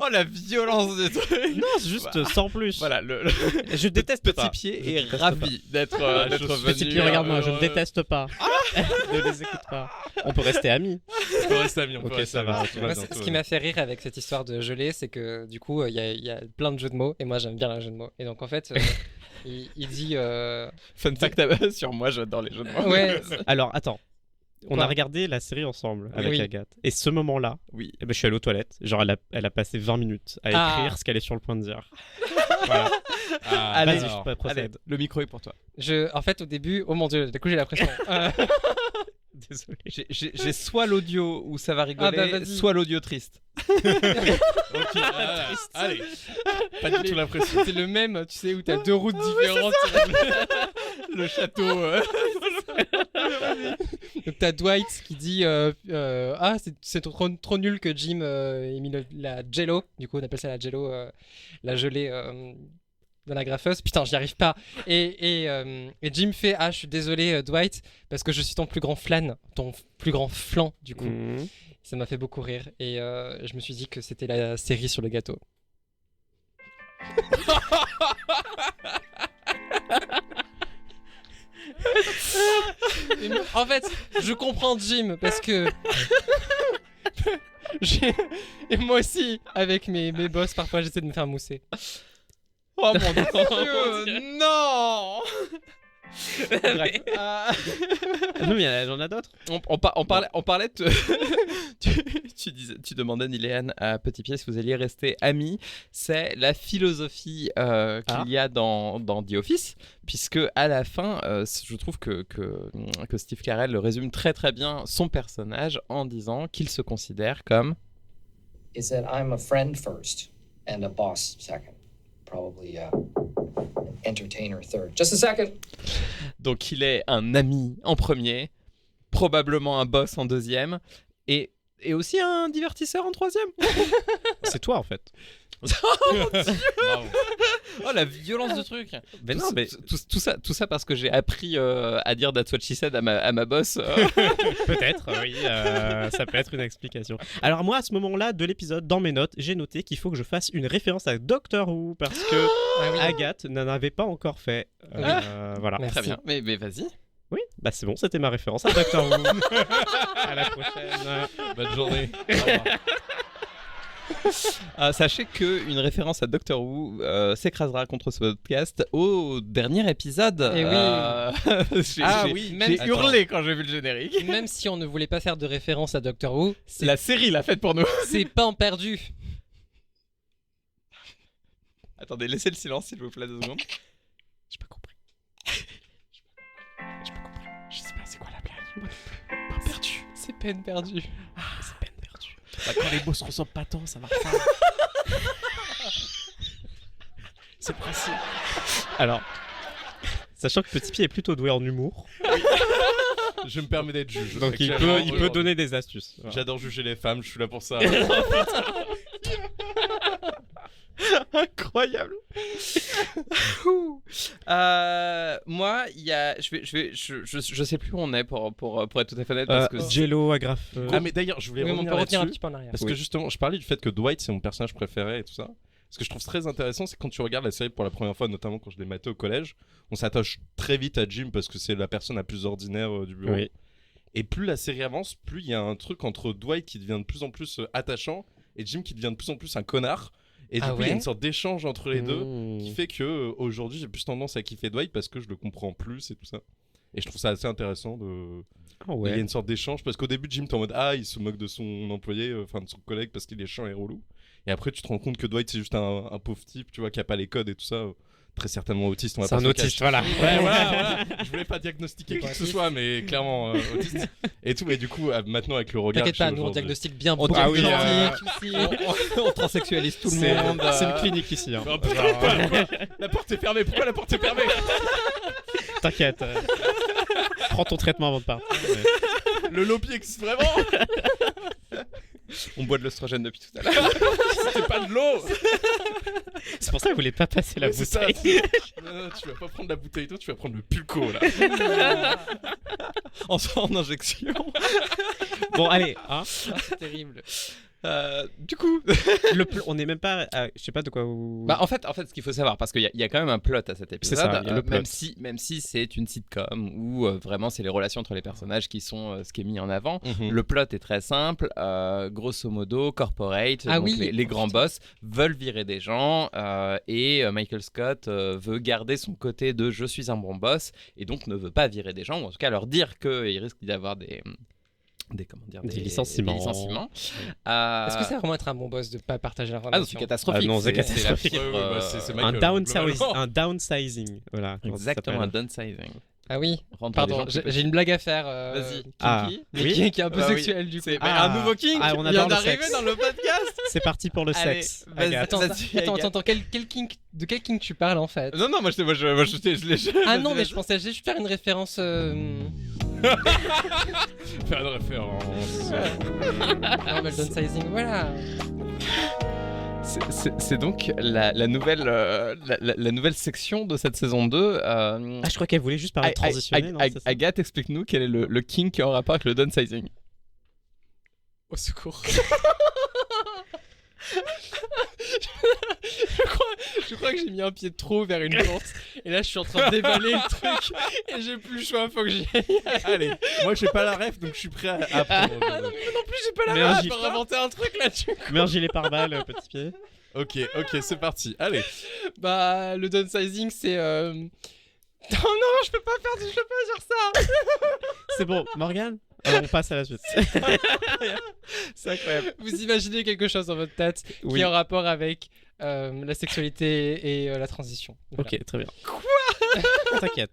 Oh la violence des trucs. Non, c'est juste sans plus. Voilà, le Je déteste petit pas. pied Je est déteste ravi d'être je venu. Petit pied, regarde-moi, je ne heureux. déteste pas. Ne les écoute pas. On peut rester amis. On peut rester amis, on peut Ok, rester ça amis. va. Tout Moi, bien, ce tout qui va m'a fait rire avec cette histoire de gelée, c'est que du coup, il y a plein de jeux de mots, et moi j'aime bien les jeux de mots. Et donc en fait, il dit. Fun fact sur moi, j'adore les jeux de mots. Ouais, Alors, attends. On Quoi a regardé la série ensemble avec Oui. Agathe. Et ce moment-là, Oui. eh ben, je suis allé aux toilettes. Genre, elle a passé 20 minutes à Ah. écrire ce qu'elle est sur le point de dire. Voilà. Ah, Allez, Vas-y, alors. je procède. Allez, le micro est pour toi. en fait, au début, oh mon dieu, du coup j'ai la pression. Désolé. J'ai soit l'audio où ça va rigoler, Ah bah, vas-y. soit l'audio triste. Ok, voilà. Allez. Pas du tout la pression. C'est le même, tu sais, où t'as deux routes différentes. Le château. Donc t'as Dwight qui dit ah c'est trop nul que Jim ait mis la Jello, du coup on appelle ça la Jello, la gelée dans la graffeuse. Putain, j'y arrive pas. Et Jim fait ah je suis désolé Dwight parce que je suis ton plus grand flan du coup. Mhm. Ça m'a fait beaucoup rire et je me suis dit que c'était la série sur le gâteau. En fait, je comprends Jim parce que et moi aussi avec mes boss parfois j'essaie de me faire mousser. Oh mon dieu, non. Bref. Non, mais j'en a d'autres. On parlait de... tu demandais, Niléane, à Petit Pied, si vous alliez rester amis. C'est la philosophie qu'il y a dans The Office, puisque à la fin, je trouve que Steve Carell le résume très très bien son personnage en disant qu'il se considère comme... Is that I'm a friend first and a boss second. Probably an entertainer third. Just a second. Donc il est un ami en premier, probablement un boss en deuxième, et aussi un divertisseur en troisième. C'est toi en fait. Bravo. Oh la violence du truc. Mais non, mais Tout ça parce que j'ai appris à dire That's what she said à ma boss. peut-être, oui, ça peut être une explication. Alors moi, à ce moment-là de l'épisode, dans mes notes, j'ai noté qu'il faut que je fasse une référence à Doctor Who parce que Ah oui. Agathe n'en avait pas encore fait. Voilà. Merci. Très bien, mais vas-y. Oui, bah c'est bon, c'était ma référence à Doctor Who. À la prochaine. Bonne journée. Au revoir. Sachez qu'une référence à Doctor Who s'écrasera contre ce podcast au dernier épisode. Eh oui. J'ai Même- hurlé quand j'ai vu le générique. Même si on ne voulait pas faire de référence à Doctor Who, La série l'a faite pour nous. c'est pas en perdu. Attendez, laissez le silence s'il vous plaît 2 secondes. J'ai pas compris. J'ai pas compris. Je sais pas, c'est quoi la blague? Pas perdu. C'est peine perdue. C'est peine perdue. Bah, quand les mots se ressemblent pas tant, ça marche pas. C'est le principe. Alors, sachant que Petit Pied est plutôt doué en humour, Je me permets d'être juge. donc il Clairement, peut donner des astuces. Voilà. J'adore juger les femmes, je suis là pour ça. Incroyable. Moi, il y a, je sais plus où on est pour être tout à fait honnête parce que Jello, agrafe. Ah mais d'ailleurs, je voulais Oui, mais on revenir peut retenir un là-dessus. petit peu en arrière. Parce que justement, je parlais du fait que Dwight, c'est mon personnage préféré et tout ça. Ce que je trouve très intéressant, c'est quand tu regardes la série pour la première fois, notamment quand je l'ai maté au collège, on s'attache très vite à Jim parce que c'est la personne la plus ordinaire du bureau. Oui. Et plus la série avance, plus il y a un truc entre Dwight qui devient de plus en plus attachant et Jim qui devient de plus en plus un connard. Et du Ah coup, il y a ouais une sorte d'échange entre les deux Mmh. qui fait que aujourd'hui, j'ai plus tendance à kiffer Dwight parce que je le comprends plus et tout ça. Et je trouve ça assez intéressant de. Ah Il y a ouais. une sorte d'échange parce qu'au début, Jim, t'es en mode il se moque de son employé, enfin de son collègue parce qu'il est chiant et relou. Et après, tu te rends compte que Dwight, c'est juste un pauvre type, tu vois, qui a pas les codes et tout ça. très certainement autiste. On va C'est pas un se le autiste, cacher. voilà. Ouais, voilà. Je voulais pas diagnostiquer qui que ce soit, mais clairement autiste. Et tout, et du coup, maintenant avec le regard. T'inquiète que j'ai pas, nous on aujourd'hui- diagnostique bien On beaucoup Ah oui, de on transsexualise tout le monde. C'est une clinique ici. Hein. Oh, putain, quoi la porte est fermée. Pourquoi la porte est fermée? T'inquiète. Prends ton traitement avant de partir. mais- Le lobby existe vraiment? On boit de l'oestrogène depuis tout à l'heure. C'était pas de l'eau. C'est pour ça que vous voulez pas passer la Ouais, c'est ça. bouteille. Non, tu vas pas prendre la bouteille d'eau, tu vas prendre le pulco là. En injection. Bon, allez. Hein. C'est terrible. Du coup, On est même pas. Je sais pas de quoi vous. bah, en fait, ce qu'il faut savoir, parce qu'il y a quand même un plot à cet épisode, ça, il y a le plot. même si c'est une sitcom où vraiment c'est les relations entre les personnages qui sont ce qui est mis en avant. Mhm. Le plot est très simple, grosso modo, corporate, Ah donc oui. les grands boss veulent virer des gens et Michael Scott veut garder son côté de je suis un bon boss et donc ne veut pas virer des gens, ou en tout cas leur dire qu'il risque d'y avoir des licenciements. Est-ce que c'est vraiment être un bon boss de pas partager Ah non, l'information? c'est catastrophique. Ah non, c'est la catastrophique. fibre, Ouais, bah, c'est un, Michael, globalement. un downsizing. Voilà. comment ça Exactement, un s'appelle. downsizing. Ah oui. Rendre Pardon, les gens plus j'ai une blague à faire. Vas-y. Ah. Kinky. Mais Oui. qui est un peu Bah oui. sexuel du coup. C'est Ah. un nouveau king Ah, on vient adore le d'arriver sexe. dans le podcast. C'est parti pour le Allez, sexe. vas-y. Agathe. Attends, quel kink, de quel kink tu parles en fait? Non, moi je l'ai. Ah non, mais je pensais juste faire une référence. Faire une référence. Non, mais le downsizing, voilà. C'est donc la nouvelle section de cette saison 2. Ah, je crois qu'elle voulait juste parler de transitionner. non, c'est ça Agathe, explique-nous quel est le kink en rapport avec le downsizing. Au secours. je crois que j'ai mis un pied de trop vers une porte. Et là, je suis en train de déballer le truc. Et j'ai plus le choix, faut que j'y aille. Allez, moi j'ai pas la ref donc je suis prêt à prendre. En plus, j'ai pas la Mais un main gif- pour inventer un truc là-dessus. Mets un gilet pare-balles, petit pied. Ok, c'est parti. Allez. Bah, le downsizing, c'est. Non, je peux pas dire ça. C'est bon, Morgane on passe à la suite. C'est incroyable. Vous imaginez quelque chose dans votre tête Oui. qui est en rapport avec la sexualité et la transition. Voilà. Ok, très bien. Quoi? T'inquiète.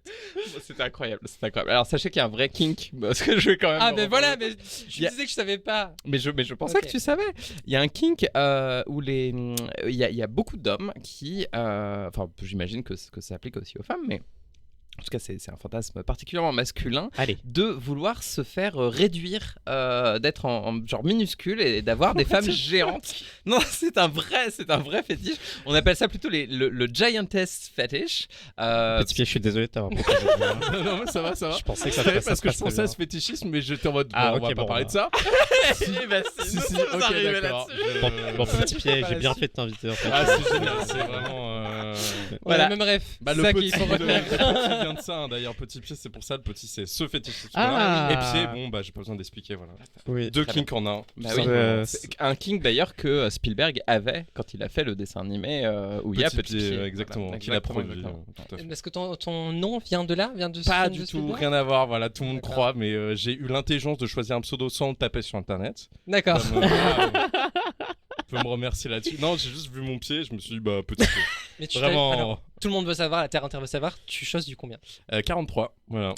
C'est incroyable. Alors sachez qu'il y a un vrai kink, parce que je vais quand même. Ah, le mais voilà, reparler. mais je Y a- disais que je savais pas. Mais je pensais Ok. que tu savais. Il y a un kink où il y a beaucoup d'hommes qui, enfin, j'imagine que ça s'applique aussi aux femmes, mais en tout cas, c'est un fantasme particulièrement masculin Allez. de vouloir se faire réduire, d'être en genre minuscule et d'avoir des femmes géantes. Non, c'est un vrai fétiche. On appelle ça plutôt le giantess fetish. Petit pied, je suis désolé de t'avoir proposé. Non, mais ça va. Je pensais que Je ça savais passait parce que je pas pensais très à ce fétichisme, mais j'étais en mode Ah, bon, ok, on va bon, pas parler bah. de ça. Si, Si, ok, arriver d'accord. bien. Bon, petit pied, j'ai bien fait de t'inviter en fait. Ah, c'est génial, c'est vraiment. Voilà, même ref. Bah, c'est le ça petit qu'il faut retenir. vient de ça, hein, d'ailleurs. Petit pied, c'est pour ça. Le petit, c'est ce fétichisme. Ah. Et pied, bon, bah, j'ai pas besoin d'expliquer, voilà. Oui. Deux Très kinks en un. Bah tout oui. simplement. C'est un kink d'ailleurs que Spielberg avait quand il a fait le dessin animé où il y a Petit Pied. exactement, Voilà, qu'il a produit. exactement. Tout à fait. Est-ce que ton nom vient de là? Vient de Pas de du tout, Spielberg rien à voir. Voilà, tout le monde D'accord. croit, mais j'ai eu l'intelligence de choisir un pseudo sans le taper sur internet. D'accord. Comme, voilà, tu peux me remercier là-dessus. Non, j'ai juste vu mon pied, je me suis dit, bah, petit pied. Mais tu Vraiment. Alors, tout le monde veut savoir, la Terre entière veut savoir, tu choses du combien? 43, voilà.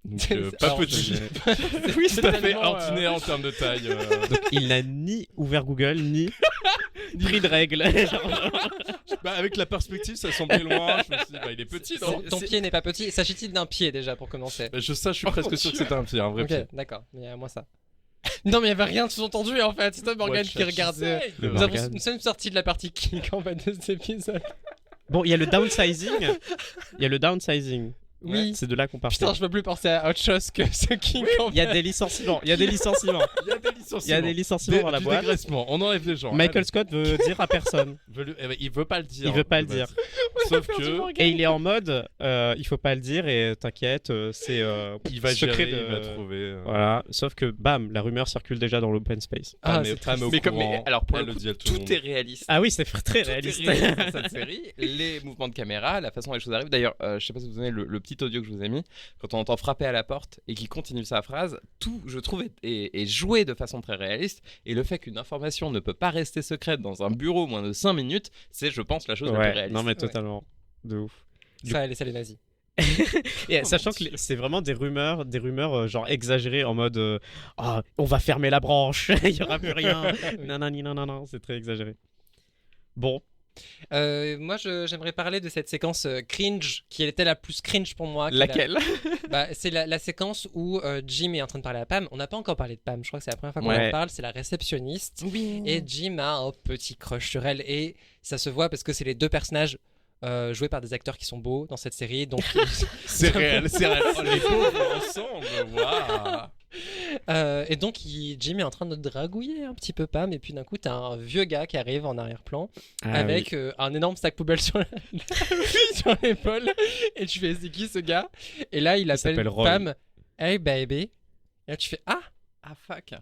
Donc, C'est- pas alors, petit. Oui, Tout à fait ordinaire en termes de taille. Donc il n'a ni ouvert Google, ni pris de règles. Bah, avec la perspective, ça semblait loin. Je me suis dit, bah, il est petit, non Ton pied n'est pas petit. S'agit-il d'un pied déjà pour commencer? Bah, je suis presque sûr que c'était un pied, un vrai Ok, pied. d'accord. Mais moi ça. Non, mais il n'y avait rien de sous-entendu en fait. C'est toi, Morgane, Ouais, qui regarde. Le Nous Morgane. sommes sortis de la partie kink en fait de cet épisode. Bon, il y a le downsizing. Oui. C'est de là qu'on part. Putain, je peux plus penser à autre chose que ce kink en Il y a fait. des licenciements. Il y a des licenciements. Il y a des licenciements. Il y a des licenciements dans la Du boîte. dégraissement, on enlève les gens. Michael Scott veut dire à personne. Il veut pas le dire. Il veut pas de le dire. base. Sauf que Et il est en mode, il faut pas le dire et t'inquiète, c'est il va secret gérer, de- il va trouver. Voilà. Sauf que bam, la rumeur circule déjà dans l'open space. Ah, mais c'est pas au Mais courant. alors pour Elle le coup, dit à tout le monde. tout est réaliste. Ah oui, c'est très Tout est réaliste. réaliste dans cette série. Les mouvements de caméra, la façon dont les choses arrivent. D'ailleurs, je sais pas si vous vous souvenez le petit audio que je vous ai mis. Quand on entend frapper à la porte et qu'il continue sa phrase, tout, je trouve, est joué de façon très réaliste. Et le fait qu'une information ne peut pas rester secrète dans un bureau moins de 5 minutes, c'est, je pense, la chose la plus Ouais, réaliste. non mais totalement. de ouf. Ça, les nazis. Et sachant que c'est vraiment des rumeurs genre exagérées en mode ah, on va fermer la branche, il y aura plus rien. Non, c'est très exagéré. Bon, Moi, j'aimerais parler de cette séquence cringe qui était la plus cringe pour moi. qui est Laquelle C'est la séquence où Jim est en train de parler à Pam. On n'a pas encore parlé de Pam, je crois que c'est la première fois qu'on Ouais. en parle. C'est la réceptionniste. Oui. Et Jim a un petit crush sur elle. Et ça se voit parce que c'est les deux personnages joués par des acteurs qui sont beaux dans cette série. Donc, C'est réel, c'est réel. Oh, les pauvres ensemble, waouh. et donc, Jim est en train de dragouiller un petit peu Pam. Et puis d'un coup, t'as un vieux gars qui arrive en arrière-plan avec un énorme sac poubelle sur sur l'épaule. Et tu fais, c'est qui ce gars? Et là, il appelle s'appelle Roy. Pam, hey baby. Et là, tu fais, ah. fuck.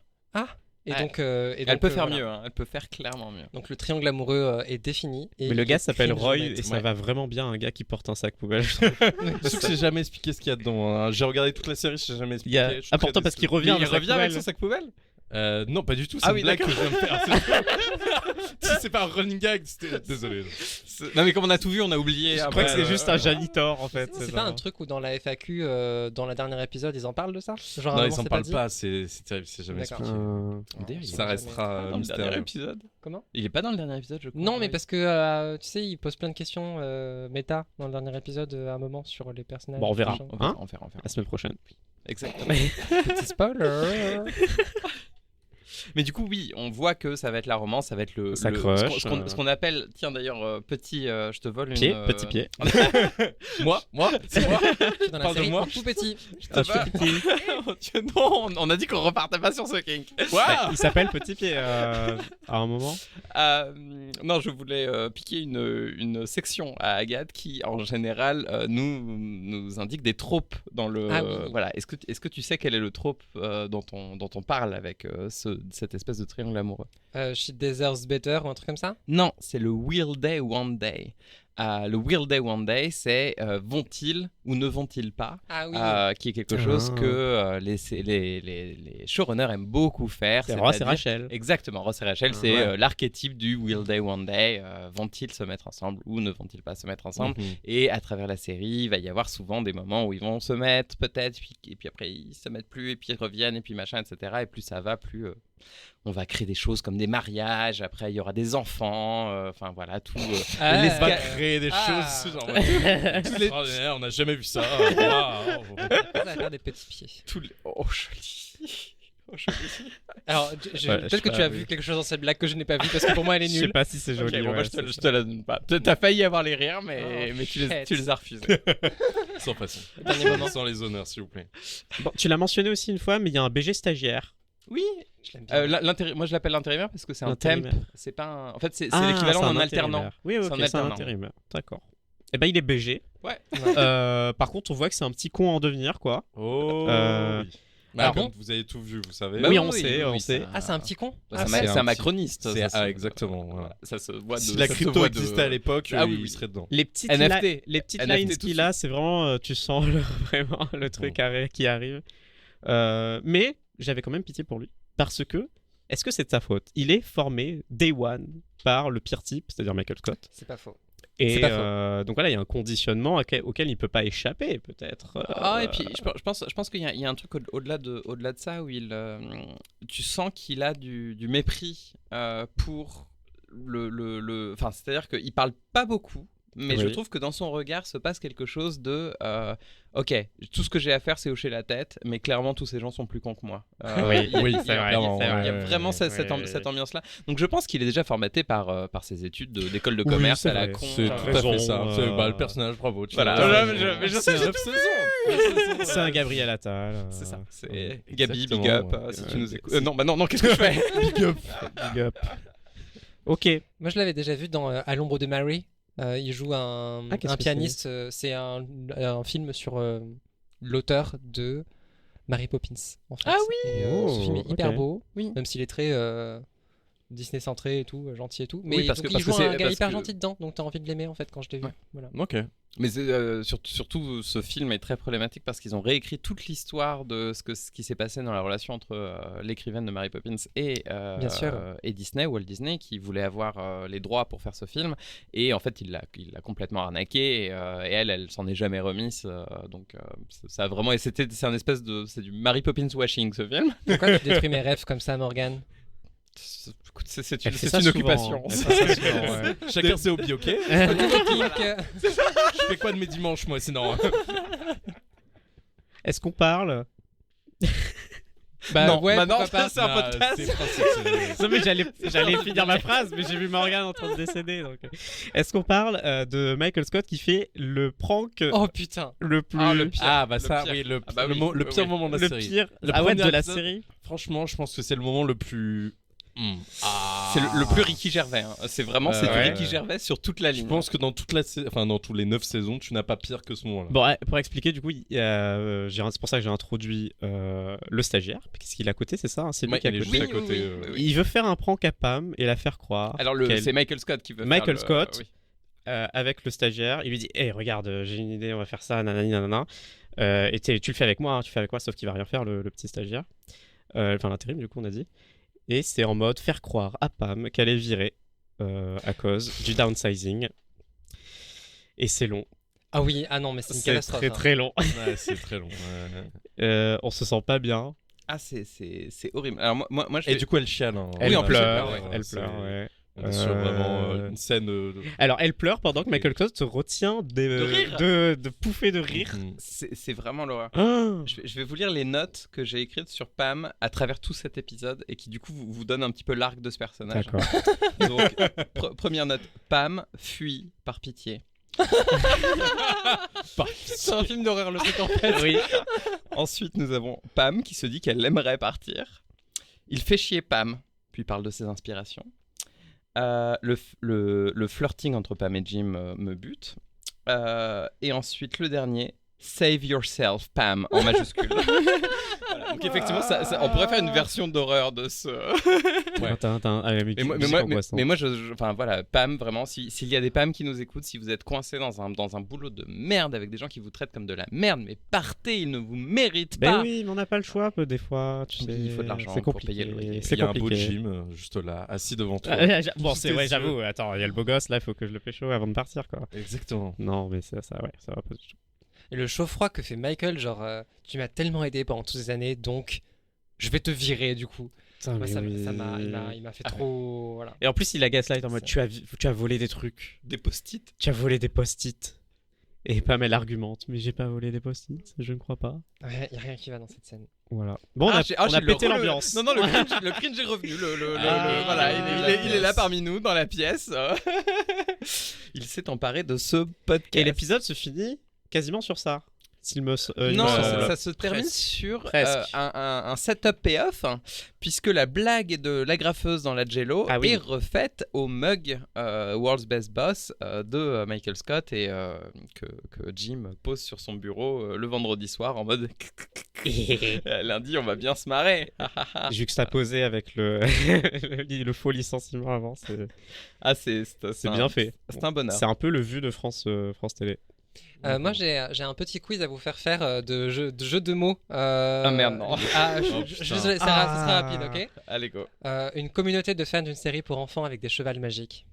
Et Ouais. donc, Elle peut faire voilà. mieux, hein. Elle peut faire clairement mieux. Donc le triangle amoureux est défini. Et Mais le il gars est s'appelle cringe Roy net. et ça Ouais. va vraiment bien, un gars qui porte un sac poubelle. Surtout que j'ai jamais expliqué ce qu'il y a dedans. Hein. J'ai regardé toute la série, j'ai jamais expliqué. Je suis Ah, très pourtant, parce déçu. qu'il revient, Mais il le sac revient avec poubelle. son sac poubelle Non, pas du tout. C'est Ah une oui, blague que d'accord. je viens de faire. Si c'est pas un running gag, désolé. Non mais comme on a tout vu, on a oublié. Je crois que c'est juste un janitor en fait. C'est genre- pas un truc où dans la FAQ, dans le dernier épisode, ils en parlent de ça? Genre, à un Non, moment, ils en c'est parlent dit pas. C'est terrible. C'est jamais D'accord. expliqué. D'ailleurs, il Ça est restera pas dans le mystérieux. dernier épisode. Comment? Il est pas dans le dernier épisode, je crois. Non, mais parce que tu sais, il pose plein de questions méta dans le dernier épisode à un moment sur les personnages. Bon, on verra. machin. On verra, Hein on verra. La semaine prochaine. Exactement. Petit spoiler. Mais du coup, oui, on voit que ça va être la romance, ça va être Ça le crush, ce qu'on appelle, tiens d'ailleurs, petit, je te vole une. Pied, petit pied. Moi, c'est moi. Dans la Parle de série, moi. en tout petit. Je te vole- non, on a dit qu'on repartait pas sur ce kink. Il s'appelle Petit Pied à un moment. Non, je voulais piquer une section à Agathe qui, en général, nous indique des tropes dans le. Ah oui. Voilà. Est-ce que tu sais quel est le trope dont on parle avec cette espèce de triangle amoureux? She deserves better ou un truc comme ça? Non, c'est le Will They One Day. Le Will They One Day, c'est vont-ils ou ne vont-ils pas, Ah oui. qui est quelque chose que les showrunners aiment beaucoup faire. C'est Ross et c'est-à-dire- Rachel. Exactement, Ross et Rachel, c'est Ouais. l'archétype du Will They One Day. Vont-ils se mettre ensemble ou ne vont-ils pas se mettre ensemble? Et à travers la série, il va y avoir souvent des moments où ils vont se mettre peut-être, et puis après ils se mettent plus, et puis ils reviennent, et puis machin, etc. Et plus ça va, plus on va créer des choses comme des mariages, après il y aura des enfants, enfin voilà, tout. Ah, On va créer des Ah. choses. Genre, extraordinaire, on n'a jamais vu ça. Waouh. Ça va faire des petits pieds. tous les... Oh, joli. Oh, joli. Alors, Ouais, je peut-être sais que tu pas, as oui. vu quelque chose dans cette blague que je n'ai pas vu parce que pour moi elle est Je sais nulle. pas si c'est Ok, joli. bon, bah, ouais, je c'est te la donne pas. T'as failli avoir les rires, mais tu shit. les as refusés. Sans façon. Dernier moment. Sans les honneurs, s'il vous plaît. ça. Bon, tu l'as mentionné aussi une fois, mais il y a un BG stagiaire. Oui. Je l'aime bien. Moi je l'appelle l'intérimaire parce que c'est un temp. L'intérimaire. C'est pas un... En fait, c'est Ah, l'équivalent c'est un d'un alternant. intérimaire. Oui, C'est ok, un c'est un alternant. intérimaire. D'accord. Eh ben, il est BG. Ouais. Par contre, on voit que c'est un petit con en devenir, quoi. Oh. Euh, Oui. Bah, alors comme bon. vous avez tout vu, vous savez. Bah oui, on sait, on sait. Ah, c'est un petit con. Bah, Ah, c'est c'est un un macroniste. C'est ça se- exactement. Voilà. Ça se voit de. Si la ça se crypto voit de- existait à l'époque, Ah oui, il oui. serait dedans. Les petites, NFT. les petites NFT lines tout de qu'il a, c'est vraiment, tu sens vraiment le truc qui arrive. Mais j'avais quand même pitié pour lui. Parce que, est-ce que c'est de sa faute? Il est formé Day One par le pire type, c'est-à-dire Michael Scott. C'est pas faux. Et C'est pas donc voilà, il y a un conditionnement auquel il peut pas échapper, peut-être. Ah, et puis je pense qu'il y a un truc au-delà de ça où tu sens qu'il a du mépris pour enfin, c'est-à-dire qu'il parle pas beaucoup, mais je Oui. trouve que dans son regard se passe quelque chose de ok, tout ce que j'ai à faire c'est hocher la tête, mais clairement tous ces gens sont plus cons que moi. Oui, il y a- oui, il y a- c'est vrai, il y a c'est vrai. vraiment cette Ouais. ambiance-là. Donc je pense qu'il est déjà formaté par ses études d'école de Oui, commerce c'est à la vrai. con. C'est T'as tout à raison, fait ça. C'est euh, le personnage, bravo. tu Voilà. l'as- Mais je sais, C'est j'ai une saison. C'est un Gabriel Attal. C'est ça. C'est Ouais, Gabi, big exactement, up, ouais. si tu nous écoutes. c'est- Non, bah non, qu'est-ce que je fais? Big up. Big up. Ok. Moi, je l'avais déjà vu dans À l'ombre de Mary. Il joue un qu'est-ce que pianiste. C'est un film sur l'auteur de Mary Poppins. En fait. Ah oui. Et, ce film est Oh, hyper ok. beau, Oui. même s'il est très Disney centré et tout, gentil et tout. Mais Oui, parce donc, que il joue c'est- un gars parce hyper que- gentil dedans, donc t'as envie de l'aimer en fait quand je l'ai vu. Ouais. Voilà. Ok. Mais surtout, ce film est très problématique parce qu'ils ont réécrit toute l'histoire de ce qui s'est passé dans la relation entre l'écrivaine de Mary Poppins et, Bien sûr. et Disney, Walt Disney, qui voulait avoir les droits pour faire ce film. Et en fait, il l'a complètement arnaqué et elle s'en est jamais remise. Donc, ça a vraiment. Et c'est un espèce de. C'est du Mary Poppins washing, ce film. Pourquoi tu détruis mes rêves comme ça, Morgane? Écoute, c'est Elle fait ça une souvent, occupation. elle fait ça souvent, ouais. Chacun ses hobbies, ok. Kink. Je fais quoi de mes dimanches, moi, sinon? Est-ce qu'on parle Bah Non, ouais, maintenant, pourquoi pas. c'est un podcast. Non mais j'allais finir ma phrase, mais j'ai vu Morgan en train de décéder. Donc... Est-ce qu'on parle de Michael Scott qui fait le prank Oh putain. le plus... le pire. Ah, bah Le ça, pire. oui, le Ah bah oui, le oui, pire oui. moment de la le série. pire Le ah ouais, premier de la épisode, série. Franchement, je pense que c'est le moment le plus. C'est le plus Ricky Gervais. Hein. C'est vraiment c'est du ouais. Ricky Gervais sur toute la Je ligne. pense que dans dans tous les 9 saisons, tu n'as pas pire que ce moment-là. Bon, ouais, pour expliquer, du coup, c'est pour ça que j'ai introduit le stagiaire. Qu'est-ce qu'il a à côté, c'est ça hein, c'est lui Ouais, qui est à il est côté. juste à côté. Il veut faire un prank à Pam et la faire croire. Alors c'est Michael Scott qui veut Michael faire Scott. oui. Avec le stagiaire, il lui dit hey, regarde, j'ai une idée, on va faire ça, nanani, nanana. Et tu le fais avec moi, hein, tu fais avec moi, sauf qu'il va rien faire, le petit stagiaire. Enfin, l'intérim, du coup, on a dit. Et c'est en mode faire croire à Pam qu'elle est virée à cause du downsizing. Et c'est long. Ah oui, ah non, mais c'est une C'est catastrophe. très hein. très long. Ouais, c'est très long. Ouais. On se sent pas bien. Ah c'est horrible. Alors moi je Et vais- du coup, elle chiale. Hein. Elle en plus, pleure, elle pleure, ouais. elle pleure, ouais. On est sur vraiment une scène. Alors elle pleure pendant que Michael Scott se retient rire. de pouffer de rire. Mhm. c'est vraiment l'horreur. Ah. Je vais vous lire les notes que j'ai écrites sur Pam à travers tout cet épisode et qui du coup vous donnent un petit peu l'arc de ce personnage. D'accord. Donc première note, Pam fuit par pitié. C'est un film d'horreur le truc en fait. Oui. Ensuite nous avons Pam qui se dit qu'elle aimerait partir. Il fait chier Pam, puis parle de ses inspirations. Le flirting entre Pam et Jim me bute. Et ensuite le dernier, Save yourself, Pam, en majuscule. Voilà, donc effectivement, on pourrait faire une version d'horreur de ce. Mais moi, enfin voilà, Pam, vraiment, s'il y a des Pam qui nous écoutent, si vous êtes coincé dans un boulot de merde avec des gens qui vous traitent comme de la merde, mais partez, ils ne vous méritent Ben pas. oui, mais on n'a pas le choix, des fois. Tu sais, Il faut de l'argent c'est pour compliqué. payer le loyer. C'est Il y a un beau compliqué. Jim juste là, assis devant toi. Bon, c'est Tes vrai, yeux. j'avoue. Attends, il y a le beau gosse là, il faut que je le pécho avant de partir, quoi. Exactement. Non, mais ça va pas du tout. Et le chaud-froid que fait Michael, genre, tu m'as tellement aidé pendant toutes ces années, donc je vais te virer du coup. Putain, Moi, mais ça oui. m'a fait trop. Voilà. Et en plus, il a gaslight en mode tu as volé des trucs. Des post-it. Tu as volé des post-it. Et Pam, elle argumente. Mais j'ai pas volé des post-it, je ne crois pas. Ouais, y a rien qui va dans cette scène. Voilà. Bon, on a j'ai pété le l'ambiance. Non, le cringe est revenu. Voilà, il est là parmi nous dans la pièce. Il s'est emparé de ce podcast. Et l'épisode se finit quasiment sur ça. S'il me Non, semble. ça se termine Presque. sur Presque. un setup payoff, hein, puisque la blague de l'agrafeuse dans la Jello Ah oui. est refaite au mug World's Best Boss de Michael Scott et que Jim pose sur son bureau le vendredi soir en mode lundi on va bien se marrer. Juxtaposé avec le le faux licenciement avant, c'est bien fait. C'est un bonheur. C'est un peu le vu de France Télé. Moi, j'ai un petit quiz à vous faire de jeu de mots. Ah merde, non. Ah, Oh, ça putain. sera rapide, ok. Allez go. Une communauté de fans d'une série pour enfants avec des chevals magiques.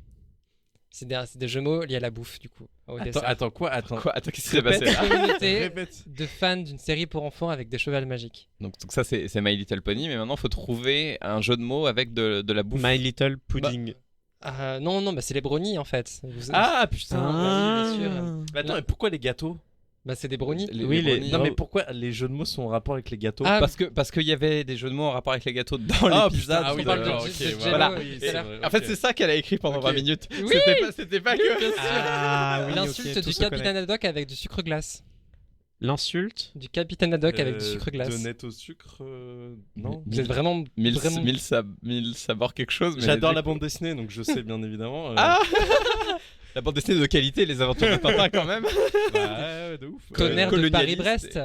C'est des jeux de mots liés à la bouffe, du coup. Au dessert. Attends, quoi Attends. Quoi Attends, qu'est-ce qui s'est passé là Communauté Répète. de fans d'une série pour enfants avec des chevals magiques. donc ça c'est My Little Pony, mais maintenant il faut trouver un jeu de mots avec de la bouffe. My Little Pudding. Non, bah, c'est les brownies en fait. Ah putain. oui, bien sûr. Mais attends, mais pourquoi les gâteaux Bah, c'est des brownies. Oui, les- brownies. Non, mais pourquoi les jeux de mots sont en rapport avec les gâteaux Ah, Parce qu'il y avait des jeux de mots en rapport avec les gâteaux dans Ah, l'épisode. putain, ah oui, On parle d'accord, de- ok, de Jello, voilà. oui, c'est c'est là. vrai, En fait, ok. c'est ça qu'elle a écrit pendant Ok. 20 minutes. Oui, C'était pas que. bien sûr. Ah oui, L'insulte ok, tout du se capitaine connecte. Haddock avec du sucre glace. L'insulte. Du capitaine Haddock avec du sucre glace. Donette au sucre Non. Vous êtes vraiment. Mille vraiment... sabords quelque chose. Mais J'adore la bande dessinée, donc je sais bien évidemment. Ah La bande dessinée de qualité, les aventures de Tintin quand même. ouais, de ouf. Tonnerre de colonialiste Paris-Brest.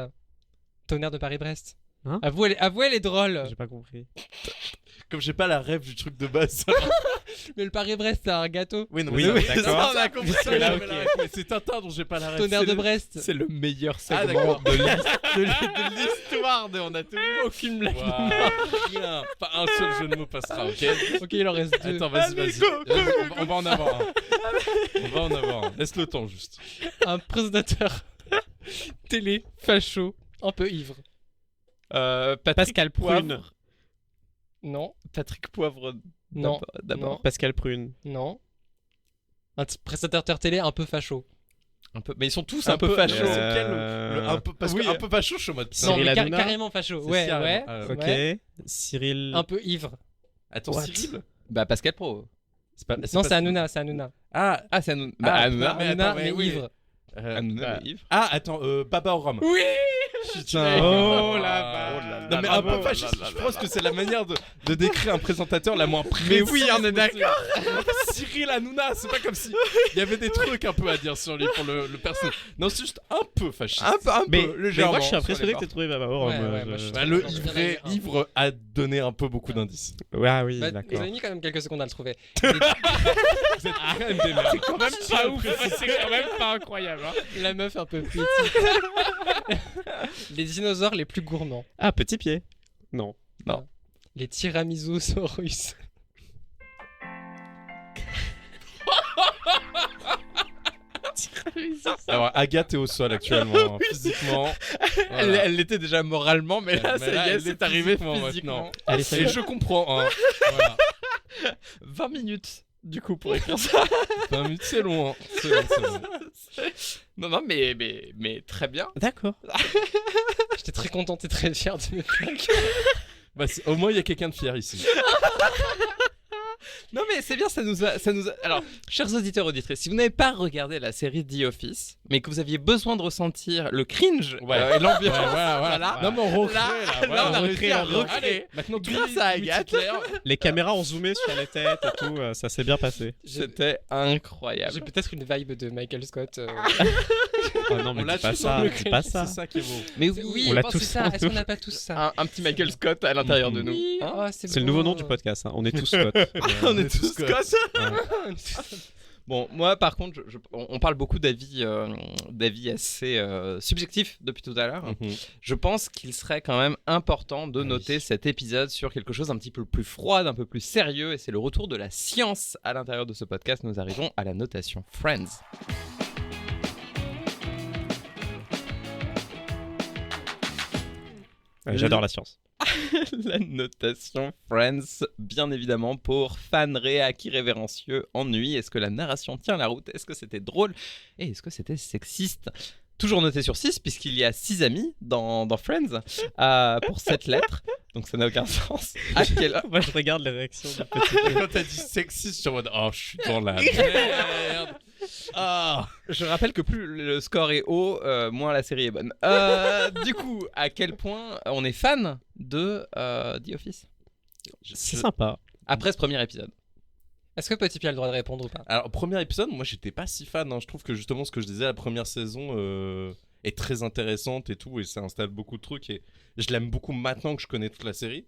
Tonnerre de Paris-Brest. Hein Avouez, elle est drôle. J'ai pas compris. comme j'ai pas la rêve du truc de base. Ça va. Mais le Paris-Brest, c'est un gâteau. Oui, non, Oui, mais d'accord. on a compris ça, Là, j'avais la rêve, mais c'est Tintin dont j'ai pas la rêve. Tonnerre C'est de le- Brest. C'est le meilleur Ah, segment d'accord. de l'histoire de On a tout vu. Aucune blague. Waouh, rien. Pas un seul jeu de mots passera, ok? Ok, il en reste 2. Attends, vas-y. On va en avoir un. On va en avoir un. Laisse le temps, juste. Un présentateur télé facho, un peu ivre. Pascal Prune. Poivre. Non, Patrick Poivre. non, D'abord. non, Pascal Prune. non. Un présentateur télé un peu facho. Un peu. Mais ils sont tous un peu fachos. Mais c'est quel, un peu, parce oui. que un peu pas chaud, je suis en mode. Cyril Non, mais Hanouna. carrément facho. C'est Ouais, Cyril, ouais. Ok. ouais. Cyril. Un peu ivre. Attends, What Cyril. Bah, Pascal Pro. Non, c'est Hanouna, c'est Hanouna. Ah, Ah, c'est Hanouna. Bah, Hanouna. mais Hanouna, attends, mais oui. ivre. Hanouna, mais Yves. Ah, attends, Baba au rhum. Oui. Putain. Oh la vache. Non mais un peu fasciste, je pense que c'est la manière de décrire un présentateur la moins précise. Mais oui, on est d'accord. Cyril Hanouna, c'est pas comme si il y avait des trucs un peu à dire sur lui pour le personnage. Non, c'est juste un peu fasciste. Un peu, Mais légèrement. moi, je suis sur impressionné les que t'aies bords. trouvé Baba Oram. Ouais, ouais, moi, je suis Bah, le J'en ai ivre, un. ivre a donné un peu beaucoup d'indices. Ah oui, Bah, d'accord. vous avez mis quand même quelques secondes à le trouver. Vous êtes quand même des merdes. C'est quand même pas ouf. C'est quand même pas incroyable. Hein. La meuf un peu petite. Les dinosaures les plus gourmands. Ah, petit pied. Non. Les Tyrannosaurus. Alors Agathe est au sol actuellement, physiquement. Voilà. Elle l'était déjà moralement, mais là, ça y est, elle c'est est arrivé physiquement physiquement. maintenant. Allez, Et salut. je comprends. Hein. Voilà. 20 minutes, du coup, pour écrire ça. 20 minutes, c'est long. Hein. C'est long, c'est long. Non, mais très bien. D'accord. J'étais très contente et très fière de mes blagues. Bah, au moins, il y a quelqu'un de fier ici. Non, mais c'est bien, ça nous a. Alors, chers auditeurs, auditrices, si vous n'avez pas regardé la série The Office, mais que vous aviez besoin de ressentir le cringe et l'ambiance, voilà. Non, mais on recrée, là. Là, on a réussi à Allez, recréer. maintenant, Grâce à Agathe. Les caméras ont zoomé sur les têtes et tout. Ça s'est bien passé. C'était J'ai incroyable. peut-être une vibe de Michael Scott. Oh non, mais On l'a dis pas tous ça. en Dis pas ça. C'est ça qui est beau. Mais Oui, On l'a bon, tous c'est ça. en Est-ce qu'on nous. n'a pas tous ça? un petit Michael Scott à l'intérieur de nous. Oui. Hein Oh, C'est le nouveau nom du podcast. Hein. On est tous Scott. On est tous Scott. Scott. Bon, moi par contre, on parle beaucoup d'avis assez subjectifs depuis tout à l'heure. Mhm. Je pense qu'il serait quand même important de noter cet épisode sur quelque chose un petit peu plus froid, un peu plus sérieux, et c'est le retour de la science à l'intérieur de ce podcast. Nous arrivons à la notation Friends. J'adore la science. La notation Friends, bien évidemment, pour fans réac irrévérencieux, ennui. Est-ce que la narration tient la route? Est-ce que c'était drôle? Et est-ce que c'était sexiste? Toujours noté sur 6, puisqu'il y a 6 amis dans Friends, pour 7 lettres. Donc ça n'a aucun sens. À quel... Moi, je regarde les réactions du petit. Quand t'as dit sexiste, je suis en mode oh, je suis dans la merde. Ah. Je rappelle que plus le score est haut, moins la série est bonne. Du coup, à quel point on est fan de The Office C'est sympa. après ce premier épisode? Est-ce que Petit Pierre a le droit de répondre ou pas? Alors, premier épisode, moi j'étais pas si fan. Hein. Je trouve que justement ce que je disais, la première saison est très intéressante et tout, et ça installe beaucoup de trucs. Et je l'aime beaucoup maintenant que je connais toute la série.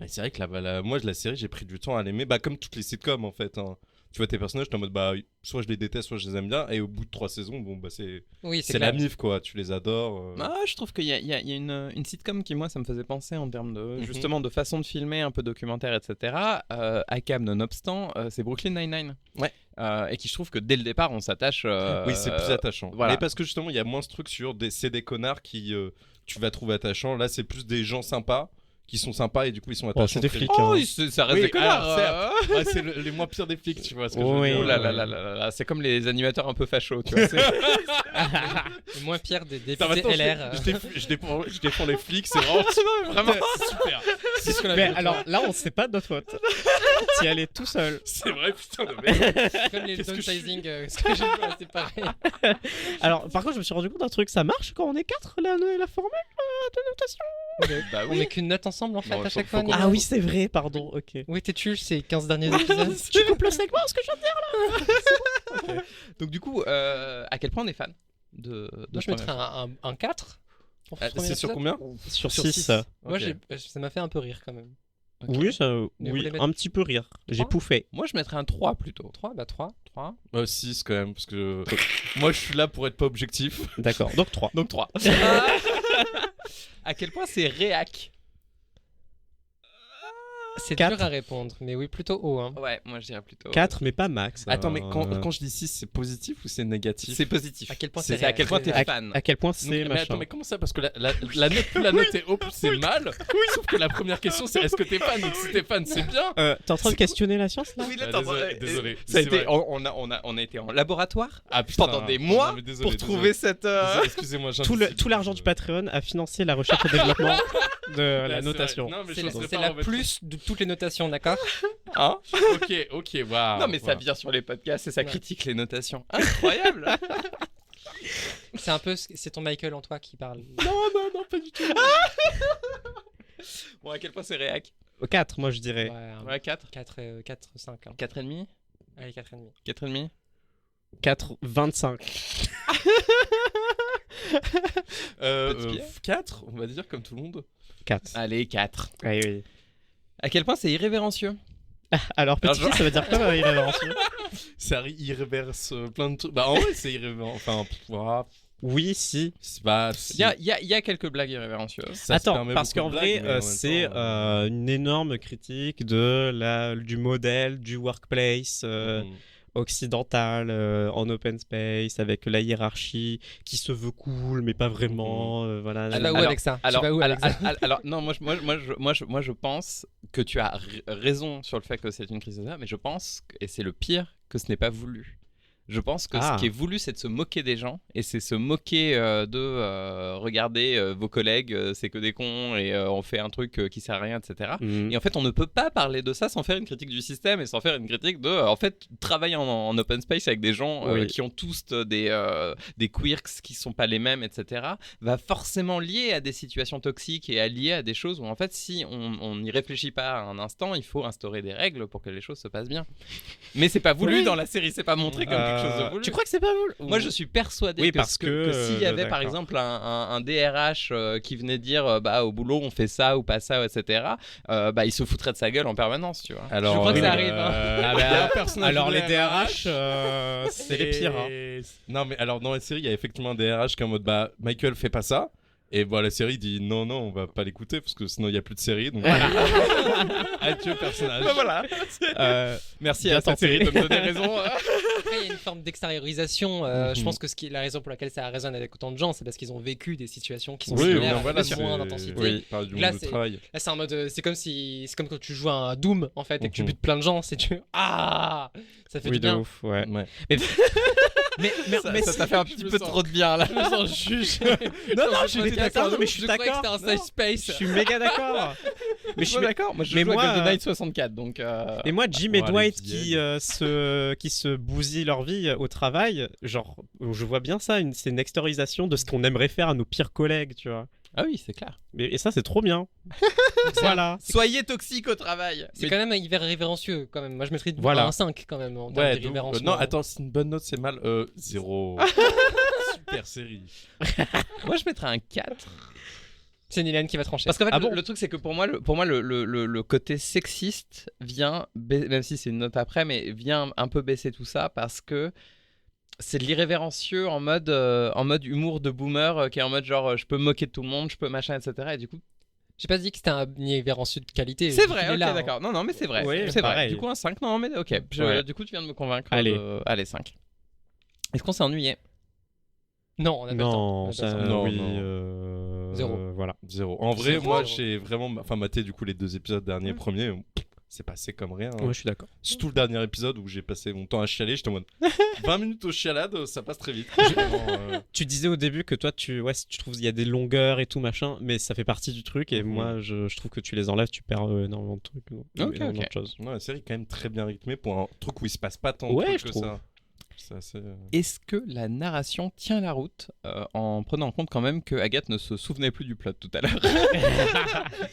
Et c'est vrai que moi, la série, j'ai pris du temps à l'aimer. Bah, comme toutes les sitcoms en fait. Hein. Tu vois, tes personnages, t'es en mode bah, soit je les déteste, soit je les aime bien. Et au bout de 3 saisons, bon, bah, c'est Oui, la clair. mif quoi. Tu les adores. Ah, je trouve qu'il y a une sitcom qui, moi, ça me faisait penser en termes de, Mhm. justement, de façon de filmer, un peu documentaire, etc. ACAB nonobstant, c'est Brooklyn Nine-Nine. Ouais. Et qui, je trouve que dès le départ, on s'attache. Oui, c'est plus attachant. voilà. Mais parce que justement, il y a moins ce truc sur c'est des connards qui tu vas trouver attachants. Là, c'est plus des gens sympas qui sont sympas et du coup, ils sont Oh, attachants. c'est des très flics. vite. Oh, hein. ça reste Oui, des connards. alors, certes. Ouais, c'est les moins pires des flics, tu vois ce que je veux Oui. dire. Oh là là là là là, c'est comme les animateurs un peu fachos, tu vois. Le moins pire des Putain, députés maintenant, LR. je défends les flics, c'est vraiment super. C'est ce qu'on a Mais fait. alors là, on sait pas de notre faute. T'y allais tout seul. C'est vrai, putain de merde. Comme les Qu'est-ce que je downsizing, ce que j'ai vu, c'est pareil. Alors, par contre, je me suis rendu compte d'un truc. Ça marche quand on est 4, la formule de notation. Bah On met qu'une note ensemble en fait Bon, à chaque faut fois. qu'on- non Ah oui, c'est vrai, pardon. Ok. Oui, t'es tu ces 15 derniers épisodes. Tu coupes le segment, ce que je viens de dire. Donc, du coup, à quel point on est fan de Moi, ce je mettrais premier un 4. Pour ce premier C'est sur épisode. combien Sur Sur 6. six. Moi, Ok. ça m'a fait un peu rire quand même. Ok. Oui, Mais vous oui, les mettez- un petit peu rire. J'ai 3? pouffé. Moi, je mettrais un 3 plutôt. 3, bah 3. 6 quand même, parce que moi je suis là pour être pas objectif. D'accord, donc 3. Donc 3. À quel point c'est réac? C'est Quatre. dur à répondre, mais oui, plutôt haut. Hein. Ouais, moi je dirais plutôt. 4, mais pas max. Attends, mais hein. quand je dis 6, c'est positif ou c'est négatif? C'est positif. À quel point C'est c'est à quel point t'es réac. fan. À quel point Donc, c'est mais machin. attends, mais comment ça? Parce que la note, plus la note est haute, plus c'est mal. Sauf que la première question, c'est est-ce que t'es fan? Donc si t'es fan, c'est bien. T'es en train de questionner la science là Oui, Ah, attends, désolé. Ça a C'est été, vrai. on a été en laboratoire Ah, putain, pendant des mois non, mais désolé, pour désolé. trouver cette. Désolé, excusez-moi, Tout l'argent du Patreon a financé la recherche et développement de la notation. Non, mais C'est je la, n'oserais c'est pas la remettre- plus de toutes les notations, d'accord? Hein Ok, waouh. Non, mais ça vient sur les podcasts et ça critique les notations. Incroyable. C'est un peu, c'est ton Michael en toi qui parle. Non, pas du tout. Bon, à quel point c'est réac? 4, moi je dirais. Ouais, 4. 4, 5. Hein. 4,5. Allez, 4,5. 4,5. 4, 25. Petit pied. 4, on va dire comme tout le monde. 4. Allez, 4. Oui, oui. À quel point c'est irrévérencieux? Alors, petit Alors, pied, ça veut dire quoi, irrévérencieux? Ça irréverse plein de trucs. Bah, en vrai, c'est irrévérencieux. Enfin, Oui, si. c'est pas. Il y a quelques blagues irrévérencieuses. Ça se Attends, permet parce beaucoup qu'en de vrai, blagues, mais en même c'est temps, une énorme critique du modèle du workplace occidental en open space avec la hiérarchie qui se veut cool mais pas vraiment. Voilà. Tu vas où Alors- avec ça? Alors, Tu vas où avec ça? alors, non, moi je pense que tu as raison sur le fait que c'est une crise de ça, mais je pense, et c'est le pire, que ce n'est pas voulu. Je pense que Ah. ce qui est voulu, c'est de se moquer des gens, et c'est se moquer de regarder vos collègues, c'est que des cons, et on fait un truc qui sert à rien, etc. Mhm. Et en fait, on ne peut pas parler de ça sans faire une critique du système et sans faire une critique de, en fait, travailler en open space avec des gens Oui. qui ont tous des quirks qui sont pas les mêmes, etc. va forcément lier à des situations toxiques et à lier à des choses où, en fait, si on n'y réfléchit pas un instant, il faut instaurer des règles pour que les choses se passent bien. Mais c'est pas voulu Oui. dans la série, c'est pas montré comme quelque chose de voulu. Tu crois que c'est pas voulu? Moi, je suis persuadé Oui, que, parce que, s'il y avait par d'accord. exemple un DRH qui venait dire bah au boulot on fait ça ou pas ça, etc. Bah il se foutrait de sa gueule en permanence, tu vois. Alors, Je crois que ça oui, arrive, hein. Ah il y a bah, un personnage alors de les DRH, c'est les pires. hein. Non, mais alors dans la série, il y a effectivement un DRH qui est en mode bah, Michael, fais pas ça. Et bon, la série dit non, on va pas l'écouter parce que sinon il y a plus de série. Donc, adieu personnage. Bah, voilà. Merci bien à cette tenté. série de me donner raison. Après, il y a une forme d'extériorisation. Je Mhm. pense que la raison pour laquelle ça résonne avec autant de gens, c'est parce qu'ils ont vécu des situations qui sont Oui, similaires, non, voilà, avec moins c'est- d'intensité. Oui, parle du Là, monde du c'est- travail. Là, c'est un mode, c'est comme quand tu joues à un Doom en fait et que tu Mhm. butes plein de gens, ça fait Oui, du de bien. ouf, ouais. Ouais. Mais ça t'a fait un petit peu trop de bien là. Je me sens juge. non, je suis d'accord, mais je suis croyais que d'accord. c'était un safe space. Je suis méga d'accord. Mais je suis d'accord. Moi je mais joue moi, à GoldenEye 64 donc. Et moi, Jim et Oh, les Dwight vieilles. qui se bousillent leur vie au travail, genre, je vois bien ça, c'est une extériorisation de ce qu'on aimerait faire à nos pires collègues, tu vois. Ah oui c'est clair. Et ça, c'est trop bien. Voilà. Soyez toxique au travail. C'est quand même hyper révérencieux quand même. Moi, je mettrais Voilà. un 5 quand même en termes Ouais, de donc, révérencement. non, attends, c'est une bonne note, c'est mal. 0. Super série. Moi je mettrais un 4. C'est Nilan qui va trancher. Parce qu'en fait, Ah bon le truc, c'est que pour moi, le côté sexiste vient, même si c'est une note après, mais vient un peu baisser tout ça parce que c'est de l'irrévérencieux en mode humour de boomer qui est en mode genre je peux me moquer de tout le monde, je peux machin, etc. Et du coup, J'ai pas dit que c'était un irrévérencieux de qualité. c'est Il vrai, est ok, là, hein. d'accord. Non, mais c'est vrai. Oui, c'est vrai. pareil. Du coup, un 5, non, mais ok. Ouais. Du coup, tu viens de me convaincre. Allez. Allez, 5. Est-ce qu'on s'est ennuyé? Non, on a pas le temps. On Non, a pas le ça, temps. Non, oui. non. 0. Voilà. 0. En vrai, Zéro. moi, j'ai vraiment maté du coup les 2 épisodes derniers, premiers. C'est passé comme rien. hein. Ouais, je suis d'accord. Surtout le dernier épisode où j'ai passé mon temps à chialer, j'étais en mode 20 minutes aux chialades, ça passe très vite. Vraiment, Tu disais au début que toi, tu trouves qu'il y a des longueurs et tout machin, mais ça fait partie du truc. Et Mhm. moi, je trouve que tu les enlèves, tu perds énormément de trucs, énormément ok. de choses. non, la série est quand même très bien rythmée pour un truc où il se passe pas tant de Ouais, trucs je que trouve. ça. C'est assez. Est-ce que la narration tient la route en prenant en compte quand même que Agathe ne se souvenait plus du plot tout à l'heure?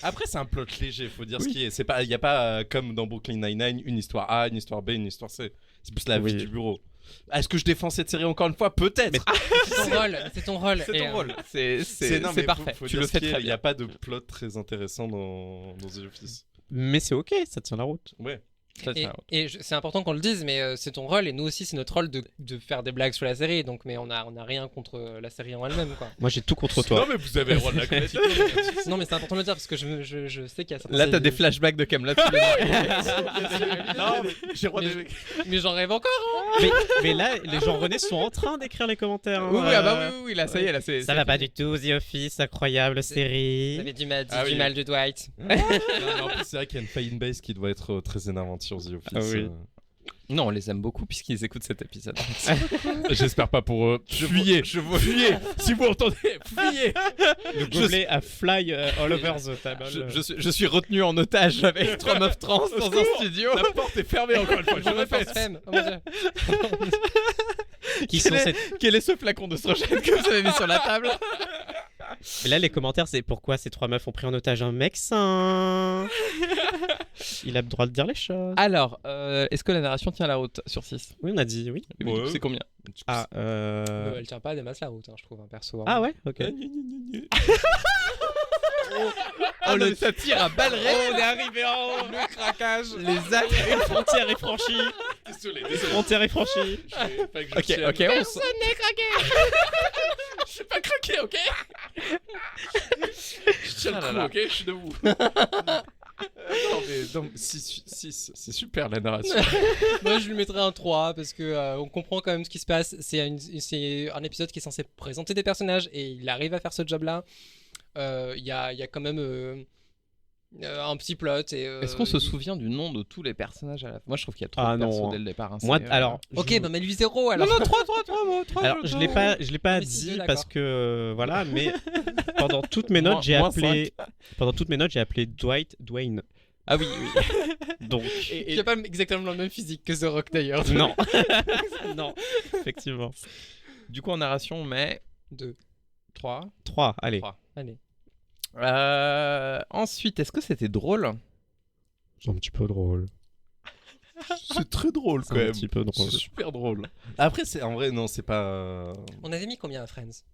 Après, c'est un plot léger, faut dire ce qui est. C'est pas, il y a pas comme dans Brooklyn Nine-Nine une histoire A, une histoire B, une histoire C. C'est plus la vie Oui. du bureau. Est-ce que je défends cette série encore une fois? Peut-être. C'est ton rôle. C'est ton rôle. C'est Et, ton rôle. C'est non, mais parfait. faut Tu dire le ce fais qui est, très Il n'y a bien. pas de plot très intéressant dans The Office. Mais c'est ok, ça tient la route. Ouais. Ça, Et, c'est un- c'est important qu'on le dise, mais c'est ton rôle et nous aussi c'est notre rôle de faire des blagues sur la série. Donc, mais on a rien contre la série en elle-même, quoi. Moi, j'ai tout contre Non, toi. mais vous avez le droit de la critiquer. Non, mais c'est important de le dire parce que je sais qu'il y a certains- Là, t'as des flashbacks de Camelot. Non, mais j'ai le droit de- Mais j'en rêve encore. Mais là, les gens René sont en train d'écrire les commentaires. hein. Oui, oui, ah bah oui, là, ça y est, là, c'est. Ça va pas du tout, The Office, incroyable série. T'avais du mal, Ah du oui. mal de Dwight. Non, mais en plus, c'est vrai qu'il y a une fanbase qui doit être très énervante sur The Office. Ah oui. Non, on les aime beaucoup puisqu'ils écoutent cet épisode. J'espère pas pour eux. Fuyez, fuyez. Si vous entendez, fuyez. Le gobelet a fly all over the table. Je suis retenu en otage avec 3 meufs trans dans un studio. La porte est fermée encore une fois. Je répète. Oh mon Dieu. Qui sont cette... Quel est ce flacon de strogène que vous avez mis sur la table? Mais là, les commentaires, c'est pourquoi ces 3 meufs ont pris en otage un mec sain. Il a le droit de dire les choses. Alors, est-ce que la narration tient la route sur 6? Oui, on a dit oui. Ouais. C'est combien? Ah, Elle tient pas des masses la route, hein, je trouve, un perso. hein. ah ouais, ok. Oh, le ça tire à balles réelles. On est arrivé en haut. Le craquage. Les actes. Une frontière est franchie. Désolé. Frontière est franchie. Ok, on s- Je suis pas craqué, ok. Je tiens Ah là le coup, là. ok. Je suis debout. Non, 6, c'est super la narration. Moi, je lui mettrais un 3 parce que on comprend quand même ce qui se passe. C'est un épisode qui est censé présenter des personnages et il arrive à faire ce job-là. Il y a quand même un petit plot. Est-ce qu'on se souvient du nom de tous les personnages à la fin? Moi, je trouve qu'il y a trop Ah de persos non. dès le départ. hein, Moi, c'est, alors. Ok, je- bah mets lui 0 alors. Non, 3 mots. Alors, je l'ai pas Mais si, dit d'accord. parce que voilà, mais pendant toutes mes notes, j'ai Moins appelé Dwight Dwayne. Ah oui, oui. Donc Il a pas exactement le même physique que The Rock d'ailleurs. non, non, effectivement. Du coup, en narration, on met 2. 3. 3, allez. 3. Allez. Ensuite, est-ce que c'était drôle? C'est un petit peu drôle. C'est très drôle C'est quand un même. petit peu drôle. C'est super drôle. Après, c'est en vrai, non, c'est pas. On avait mis combien à Friends?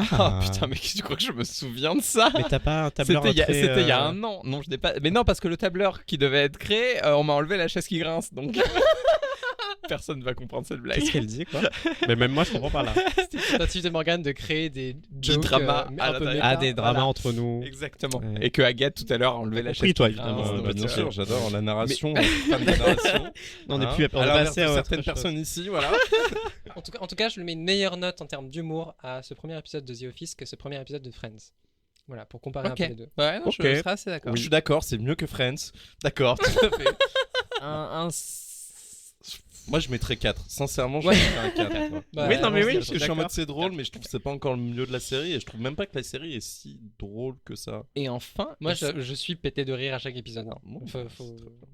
Ah putain, mais tu crois que je me souviens de ça? Mais t'as pas un tableur C'était très, il y a un an. Non, je n'ai pas. Mais non, parce que le tableur qui devait être créé, on m'a enlevé la chaise qui grince, donc personne ne va comprendre cette blague. Qu'est-ce qu'elle dit quoi? Mais même moi je comprends pas là. C'était une tentative de Morgane de créer des jokes, dramas mais à un peu l'intérieur. méta. Ah, des dramas Voilà. entre nous. Exactement. Ouais. Et que Agathe tout à l'heure a enlevé la compris, chaise. toi, qui grince, évidemment, donc, bah, Bien euh, sûr, j'adore la narration, fan de narration. On est Hein. plus on À est l'inverse passé de à autre certaines chose. personnes ici, voilà. En tout cas, je lui mets une meilleure note en termes d'humour à ce premier épisode de The Office que ce premier épisode de Friends. Voilà, pour comparer Ok. un peu les deux. Ouais, non, Ok. je serais assez d'accord. Je suis d'accord, c'est mieux que Friends. D'accord, tout à fait. Moi, je mettrais 4. Sincèrement, je Ouais. mettrais un 4. quoi. Bah, Oui, non, mais oui, Parce que je suis en mode d'accord. c'est drôle, mais je trouve que c'est pas encore le milieu de la série et je trouve même pas que la série est si drôle que ça. Et enfin, Moi, je suis pété de rire à chaque épisode. hein. Bon,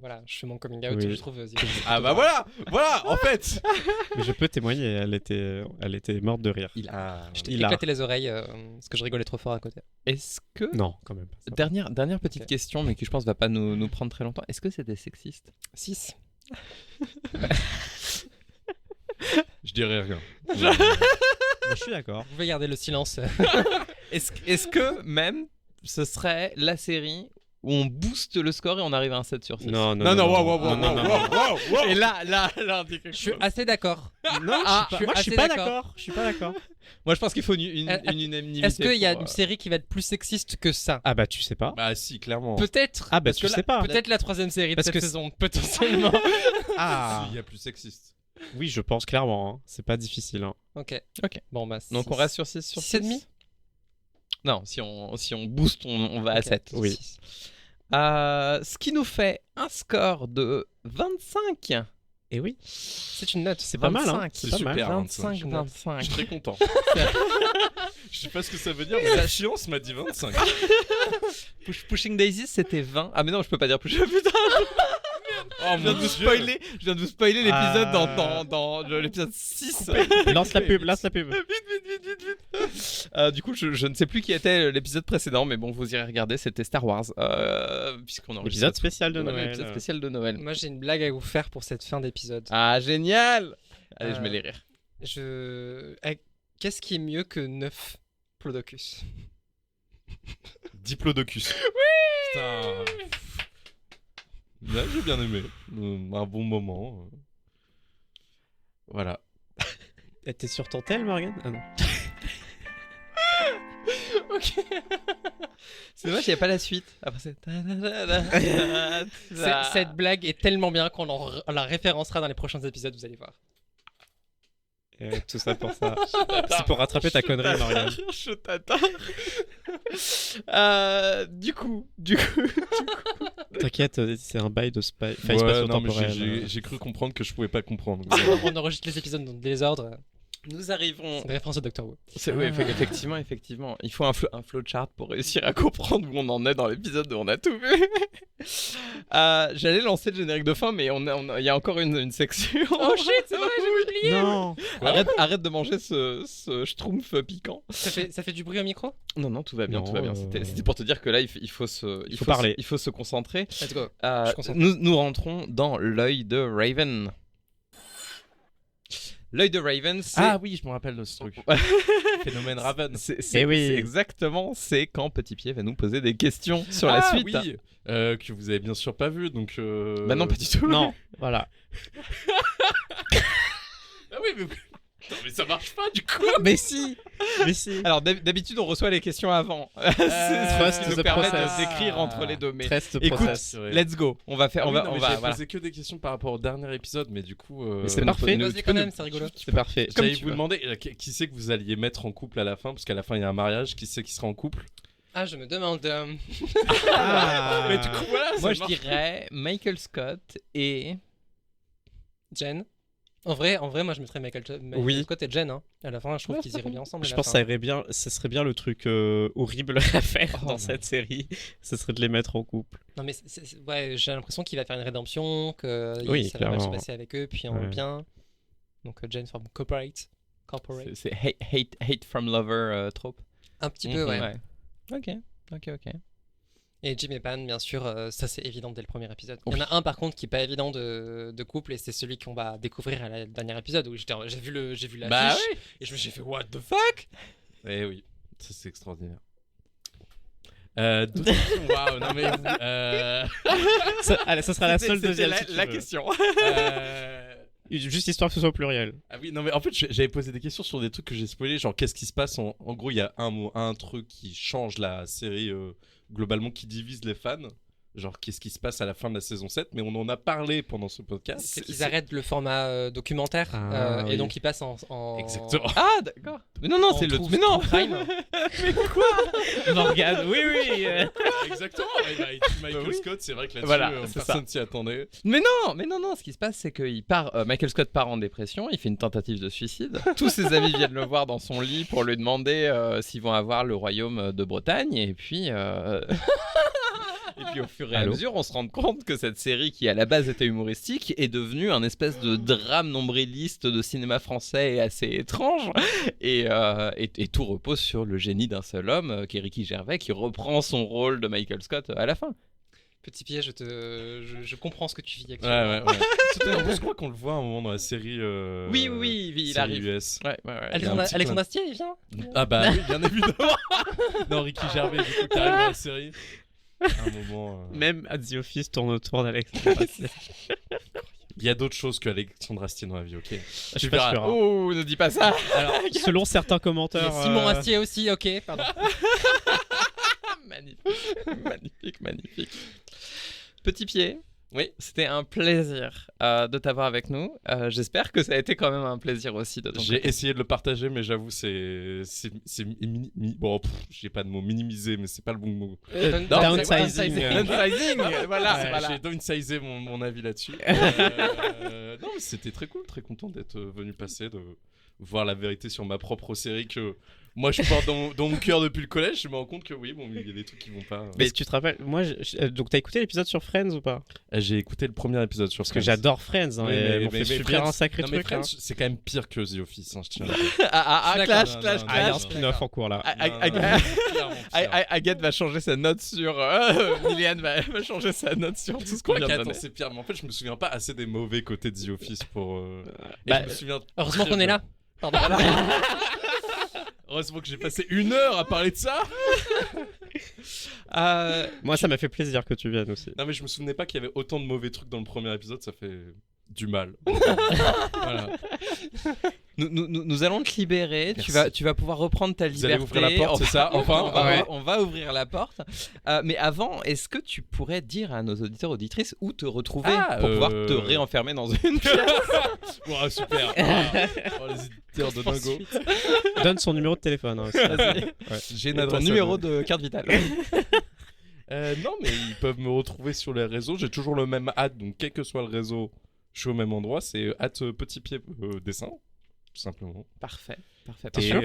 Voilà, je fais mon coming out, Oui. je trouve. The Office Ah plutôt bah drôle. voilà, en fait. Mais je peux témoigner, elle était morte de rire. Je t'ai Il a. éclaté les oreilles parce que je rigolais trop fort à côté. est-ce que Non, quand même pas. ça. dernière petite Ok. question, mais qui je pense va pas nous prendre très longtemps. Est-ce que c'était sexiste? 6. Je dirais rien. Mais je suis d'accord. Vous pouvez garder le silence. Est-ce que même ce serait la série où on booste le score et on arrive à un 7 sur 6? Non, Non, wow. Et là, on dit quelque Je suis chose. assez d'accord. Non, Ah, moi je suis assez pas d'accord. d'accord. Je suis pas d'accord. Moi, je pense qu'il faut une Euh, unanimité. Est-ce qu'il y a pour, une série qui va être plus sexiste que ça? Ah bah tu sais pas. Bah si, clairement. Peut-être. Ah bah Parce tu que sais pas. Peut-être la troisième série de Parce cette que saison, potentiellement. Ah. Si, il y a plus sexiste. Oui, je pense clairement. hein. C'est pas difficile. hein. Ok. Ok. Bon bah. Donc on reste sur 6 sur 6 et demi. 6. Non, si on booste, on va à Ok. 7. Oui. Ce qui nous fait un score de 25. Et oui. C'est une note. C'est pas mal. Hein. C'est pas mal. super. 25, Je 25. suis très content. Je sais pas ce que ça veut dire, mais la science m'a dit 25. Pushing Daisies, c'était 20. Ah mais non, je peux pas dire plus. Putain, Oh je viens de vous spoiler, l'épisode Ah. dans l'épisode 6. Lance la pub. Lance la pub. Du coup, je ne sais plus qui était l'épisode précédent, mais bon, vous irez regarder, c'était Star Wars. Puisqu'on enregistre Épisode spécial de Voilà, Noël. l'épisode spécial de Noël. Moi j'ai une blague à vous faire pour cette fin d'épisode. Ah, génial! Allez, je mets les rires. Qu'est-ce qui est mieux que 9 Plodocus? Diplodocus. Oui. Putain. Ouais, j'ai bien aimé. Un bon moment. Voilà. T'es sur ton tel, Morgan? Ah non. Ok. C'est dommage, il n'y a pas la suite. Après, c'est... Cette blague est tellement bien qu'on la référencera dans les prochains épisodes, vous allez voir. Tout ça pour ça. C'est pour rattraper ta connerie, Morgan. Je t'attends. Du coup. T'inquiète, c'est un bail de spy. Enfin, Ouais, non, mais spatio-temporel. j'ai cru comprendre que je pouvais pas comprendre. On enregistre les épisodes dans le désordre. Nous arrivons. C'est une référence au Doctor Who. Oui, effectivement. Il faut un flowchart pour réussir à comprendre où on en est dans l'épisode où on a tout vu. J'allais lancer le générique de fin, mais il y a encore une section. Oh shit, c'est vrai, j'ai oublié. Non. Arrête de manger ce schtroumpf piquant. Ça fait du bruit au micro? Non, tout va bien, Non, tout va bien. C'était pour te dire que là, il faut parler. Il faut se concentrer. Let's go. Je concentre. Nous rentrons dans l'œil de Raven. L'œil de Raven, c'est... Ah oui, je me rappelle de ce truc. Phénomène Raven. C'est oui. exactement, c'est quand Petit Pied va nous poser des questions sur la suite. Oui, que vous avez bien sûr pas vu, donc... Bah non, pas du tout. Non, voilà. Ah oui, mais... Non, mais ça marche pas, du coup. Mais si. Alors d'habitude, on reçoit les questions avant. Trust C'est ce qui nous the permet process. de décrire entre les deux. Mais Trust the écoute, process. let's go. On va faire... Ah oui, on non, mais va j'avais voilà. posé que des questions par rapport au dernier épisode, mais du coup... Mais c'est nous- parfait. nous- Vas-y quand même, c'est rigolo. C'est parfait. Comme J'allais tu vous veux. demander qui c'est que vous alliez mettre en couple à la fin, parce qu'à la fin il y a un mariage, qui c'est qui sera en couple? Ah, je me demande. Ah. Mais du coup voilà, Moi, ça je dirais Michael Scott et... Jen. En vrai, moi je mettrais Michael Oui. Scott et Jen. Hein. À la fin, je trouve Ouais, qu'ils c'est iraient bien ensemble. à Je la pense que fin. ça serait bien le truc horrible à faire Oh, dans non. cette série. Ce serait de les mettre en couple. Non, mais ouais, j'ai l'impression qu'il va faire une rédemption, que Oui, ça va mal se clairement. passer avec eux, puis Ouais. bien. Donc Jen from Corporate. C'est hate from lover trope. Un petit peu, ouais. Ok. Et Jim et Pan, bien sûr, ça c'est évident dès le premier épisode. Il y en a un par contre qui est pas évident de couple, et c'est celui qu'on va découvrir à la dernier épisode où j'ai vu la Bah fiche et j'ai fait what the fuck. Eh oui, ça c'est extraordinaire. D'autres questions. Waouh, non mais... Allez, ça sera la seule C'était deuxième. la, si tu la veux. question. Juste histoire que ce soit au pluriel. Ah oui, non mais en fait j'avais posé des questions sur des trucs que j'ai spoilés, genre qu'est-ce qui se passe en gros il y a un truc qui change la série globalement, qui divise les fans, genre qu'est-ce qui se passe à la fin de la saison 7, mais on en a parlé pendant ce podcast. C'est qu'ils arrêtent le format documentaire Ah, et oui. donc ils passent en... Exactement. Ah d'accord. Mais non, en c'est le... true- Mais non. true crime. Morgane, oui. Exactement, Michael Oui. Scott, c'est vrai que là-dessus Voilà, c'est personne s'y attendait. Mais non, ce qui se passe, c'est que Michael Scott part en dépression, il fait une tentative de suicide. Tous ses amis viennent le voir dans son lit pour lui demander s'ils vont avoir le royaume de Bretagne, et puis... Et puis au fur et à Allô mesure, on se rend compte que cette série, qui à la base était humoristique, est devenue un espèce de drame nombriliste de cinéma français et assez étrange. Et tout repose sur le génie d'un seul homme, qui est Ricky Gervais, qui reprend son rôle de Michael Scott à la fin. Petit pied, je comprends ce que tu vis actuellement. Ouais. Surtout, en plus, je crois qu'on le voit à un moment dans la série. Oui, il série arrive. US. Ouais. Alexandre Astier, il vient. Ah bah oui, bien évidemment. Non, Ricky Gervais, du coup, qui arrive dans la série. À un moment. Même à The Office tourne autour d'Alex. Il y a d'autres choses que Alexandre Astier dans la vie, ok. Je sais pas sûr. Oh, ne dis pas ça. Alors, selon certains Il y commentaires. a Simon Astier aussi, ok, pardon. Magnifique. Petit pied. Oui, c'était un plaisir de t'avoir avec nous. J'espère que ça a été quand même un plaisir aussi de ton J'ai côté. essayé de le partager, mais j'avoue, bon, j'ai pas de mot minimiser, mais c'est pas le bon mot. Downsizing. Downsizing, voilà, Ouais, voilà. J'ai downsizé mon avis là-dessus. Non, mais c'était très cool, très content d'être venu passer, de voir la vérité sur ma propre série que moi je porte dans mon cœur depuis le collège. Je me rends compte que oui, bon, il y a des trucs qui vont pas. Mais si tu te rappelles, moi, donc t'as écouté l'épisode sur Friends ou pas? J'ai écouté le premier épisode sur Parce que j'adore Friends, hein, Oui, et mais- m'ont fait mais subir Friends- un sacré Non, mais truc. hein. Friends, c'est quand même pire que The Office, hein, je tiens à le dire. Clash. non, Ah, il y a un non. spin-off en cours là. Clairement pire. Agathe va changer sa note sur... Liliane va changer sa note sur tout ce qu'on vient de Attends, donner. c'est pire, mais en fait, je me souviens pas assez des mauvais côtés de The Office pour. Et Bah, je me souviens Heureusement très qu'on est bien. là. Pardon. Heureusement que j'ai passé 1 heure à parler de ça. Moi, ça m'a fait plaisir que tu viennes aussi. Non, mais je me souvenais pas qu'il y avait autant de mauvais trucs dans le premier épisode, ça fait du mal. Voilà. Nous allons te libérer. Merci. Tu vas pouvoir reprendre ta Vous liberté. allez ouvrir la porte, c'est ça? Enfin, On va ouvrir la porte. Mais avant, est-ce que tu pourrais dire à nos auditeurs auditrices où te retrouver pour pouvoir te réenfermer dans une pièce? Ouais, super. Oh, les éditeurs de dingo. Donne son numéro de téléphone. Hein, aussi. J'ai une Ton adresse à numéro donner. de carte vitale. Non, mais ils peuvent me retrouver sur les réseaux. J'ai toujours le même @, donc quel que soit le réseau, je suis au même endroit. C'est @petit pied dessin, tout simplement. Parfait. T'es Et sûr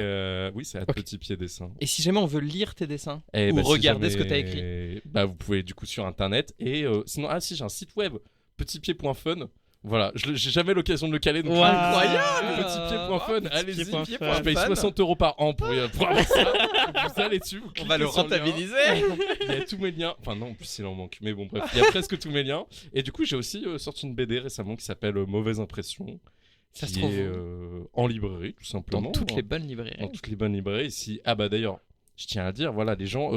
oui, c'est Ok. petit pied dessin. Et si jamais on veut lire tes dessins Et ou bah, si regarder ce que jamais- tu as écrit? Bah, vous pouvez du coup sur internet. Et sinon, si j'ai un site web, petitpied.fun. Voilà, j'ai jamais l'occasion de le caler. Donc Wow. incroyable. Petitpied.fun, allez-y. Petitpied.fun. Je paye 60 € par an pour avoir ça. Donc, vous allez dessus. On va le rentabiliser. Il y a tous mes liens. Enfin, non, en plus, il en manque. Mais bon, bref, il y a presque tous mes liens. Et du coup, j'ai aussi sorti une BD récemment qui s'appelle Mauvaise Impression. Ça se qui trouve est en librairie, tout simplement. dans toutes les bonnes librairies. Dans toutes les bonnes librairies. Ici. Ah, bah d'ailleurs, je tiens à dire, voilà, les gens,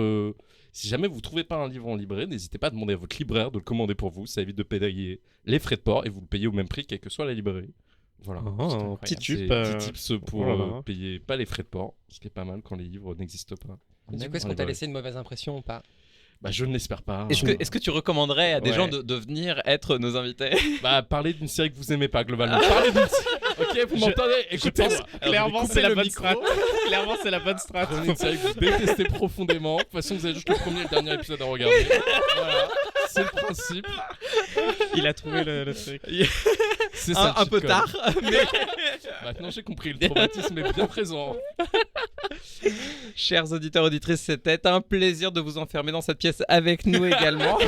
si jamais vous trouvez pas un livre en librairie, n'hésitez pas à demander à votre libraire de le commander pour vous. Ça évite de payer les frais de port et vous le payez au même prix, quelle que soit la librairie. Voilà. Oh, petit C'est tube. petit tips pour oh là là. payer pas les frais de port, ce qui est pas mal quand les livres n'existent pas. Du coup, est-ce En qu'on t'a librairie. laissé une mauvaise impression ou pas? Bah, je ne l'espère pas. Est-ce que tu recommanderais à des Ouais. gens de venir être nos invités? Bah, parler d'une série que vous aimez pas, globalement. Parlez d'une série. Ok, vous m'entendez? Écoutez-moi. Alors, Clairement, je vais c'est la couper bonne le micro. strat. Clairement, c'est la bonne strat. Prenez une série que vous détestez profondément. De toute façon, vous avez juste le premier et le dernier épisode à regarder. Voilà. C'est le principe. Il a trouvé le truc. C'est ça. le Un peu cheat code. tard, mais Maintenant, j'ai compris. Le traumatisme est bien présent. chers auditeurs auditrices, c'était un plaisir de vous enfermer dans cette pièce avec nous également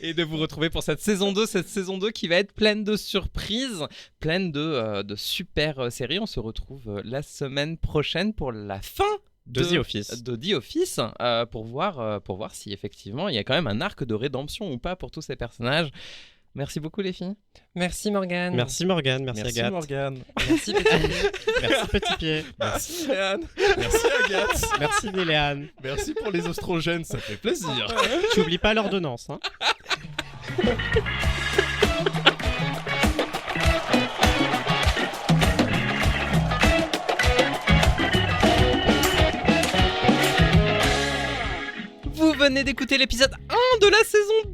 et de vous retrouver pour cette saison 2 qui va être pleine de surprises, pleine de super séries. On se retrouve la semaine prochaine pour la fin De The Office. de The Office, pour voir si effectivement il y a quand même un arc de rédemption ou pas pour tous ces personnages. Merci beaucoup les filles. Merci Morgane. Merci Morgane, merci Agathe. Morgane. Merci Petit. Merci Petit Pied. Merci Léane. Merci Agathe. Merci Néléane. Merci pour les oestrogènes, ça fait plaisir. Tu oublies pas l'ordonnance. Hein. Vous venez d'écouter l'épisode 1 de la saison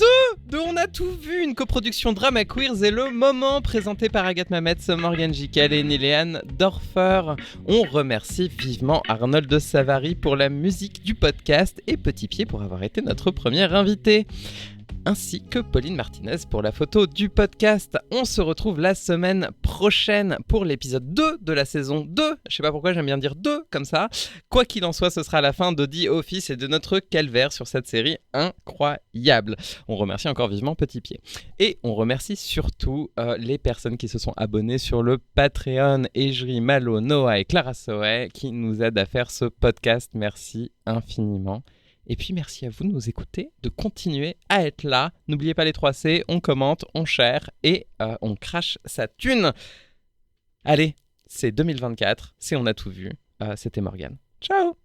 2 de On a tout vu, une coproduction Drama Queers et Le Moment, présenté par Agathe Mametz, Morgane Gical et Néléane Dorfer. On remercie vivement Arnold de Savary pour la musique du podcast et Petit Pied pour avoir été notre premier invité, ainsi que Pauline Martinez pour la photo du podcast. On se retrouve la semaine prochaine pour l'épisode 2 de la saison 2. Je sais pas pourquoi j'aime bien dire 2 comme ça. Quoi qu'il en soit, ce sera la fin de The Office et de notre calvaire sur cette série incroyable. On remercie encore vivement Petit Pied. Et on remercie surtout les personnes qui se sont abonnées sur le Patreon, Ejri, Malo, Noah et Clara Soe, qui nous aident à faire ce podcast. Merci infiniment. Et puis merci à vous de nous écouter, de continuer à être là. N'oubliez pas les 3C, on commente, on share et on crache sa thune. Allez, c'est 2024, c'est On a tout vu. C'était Morgane. Ciao.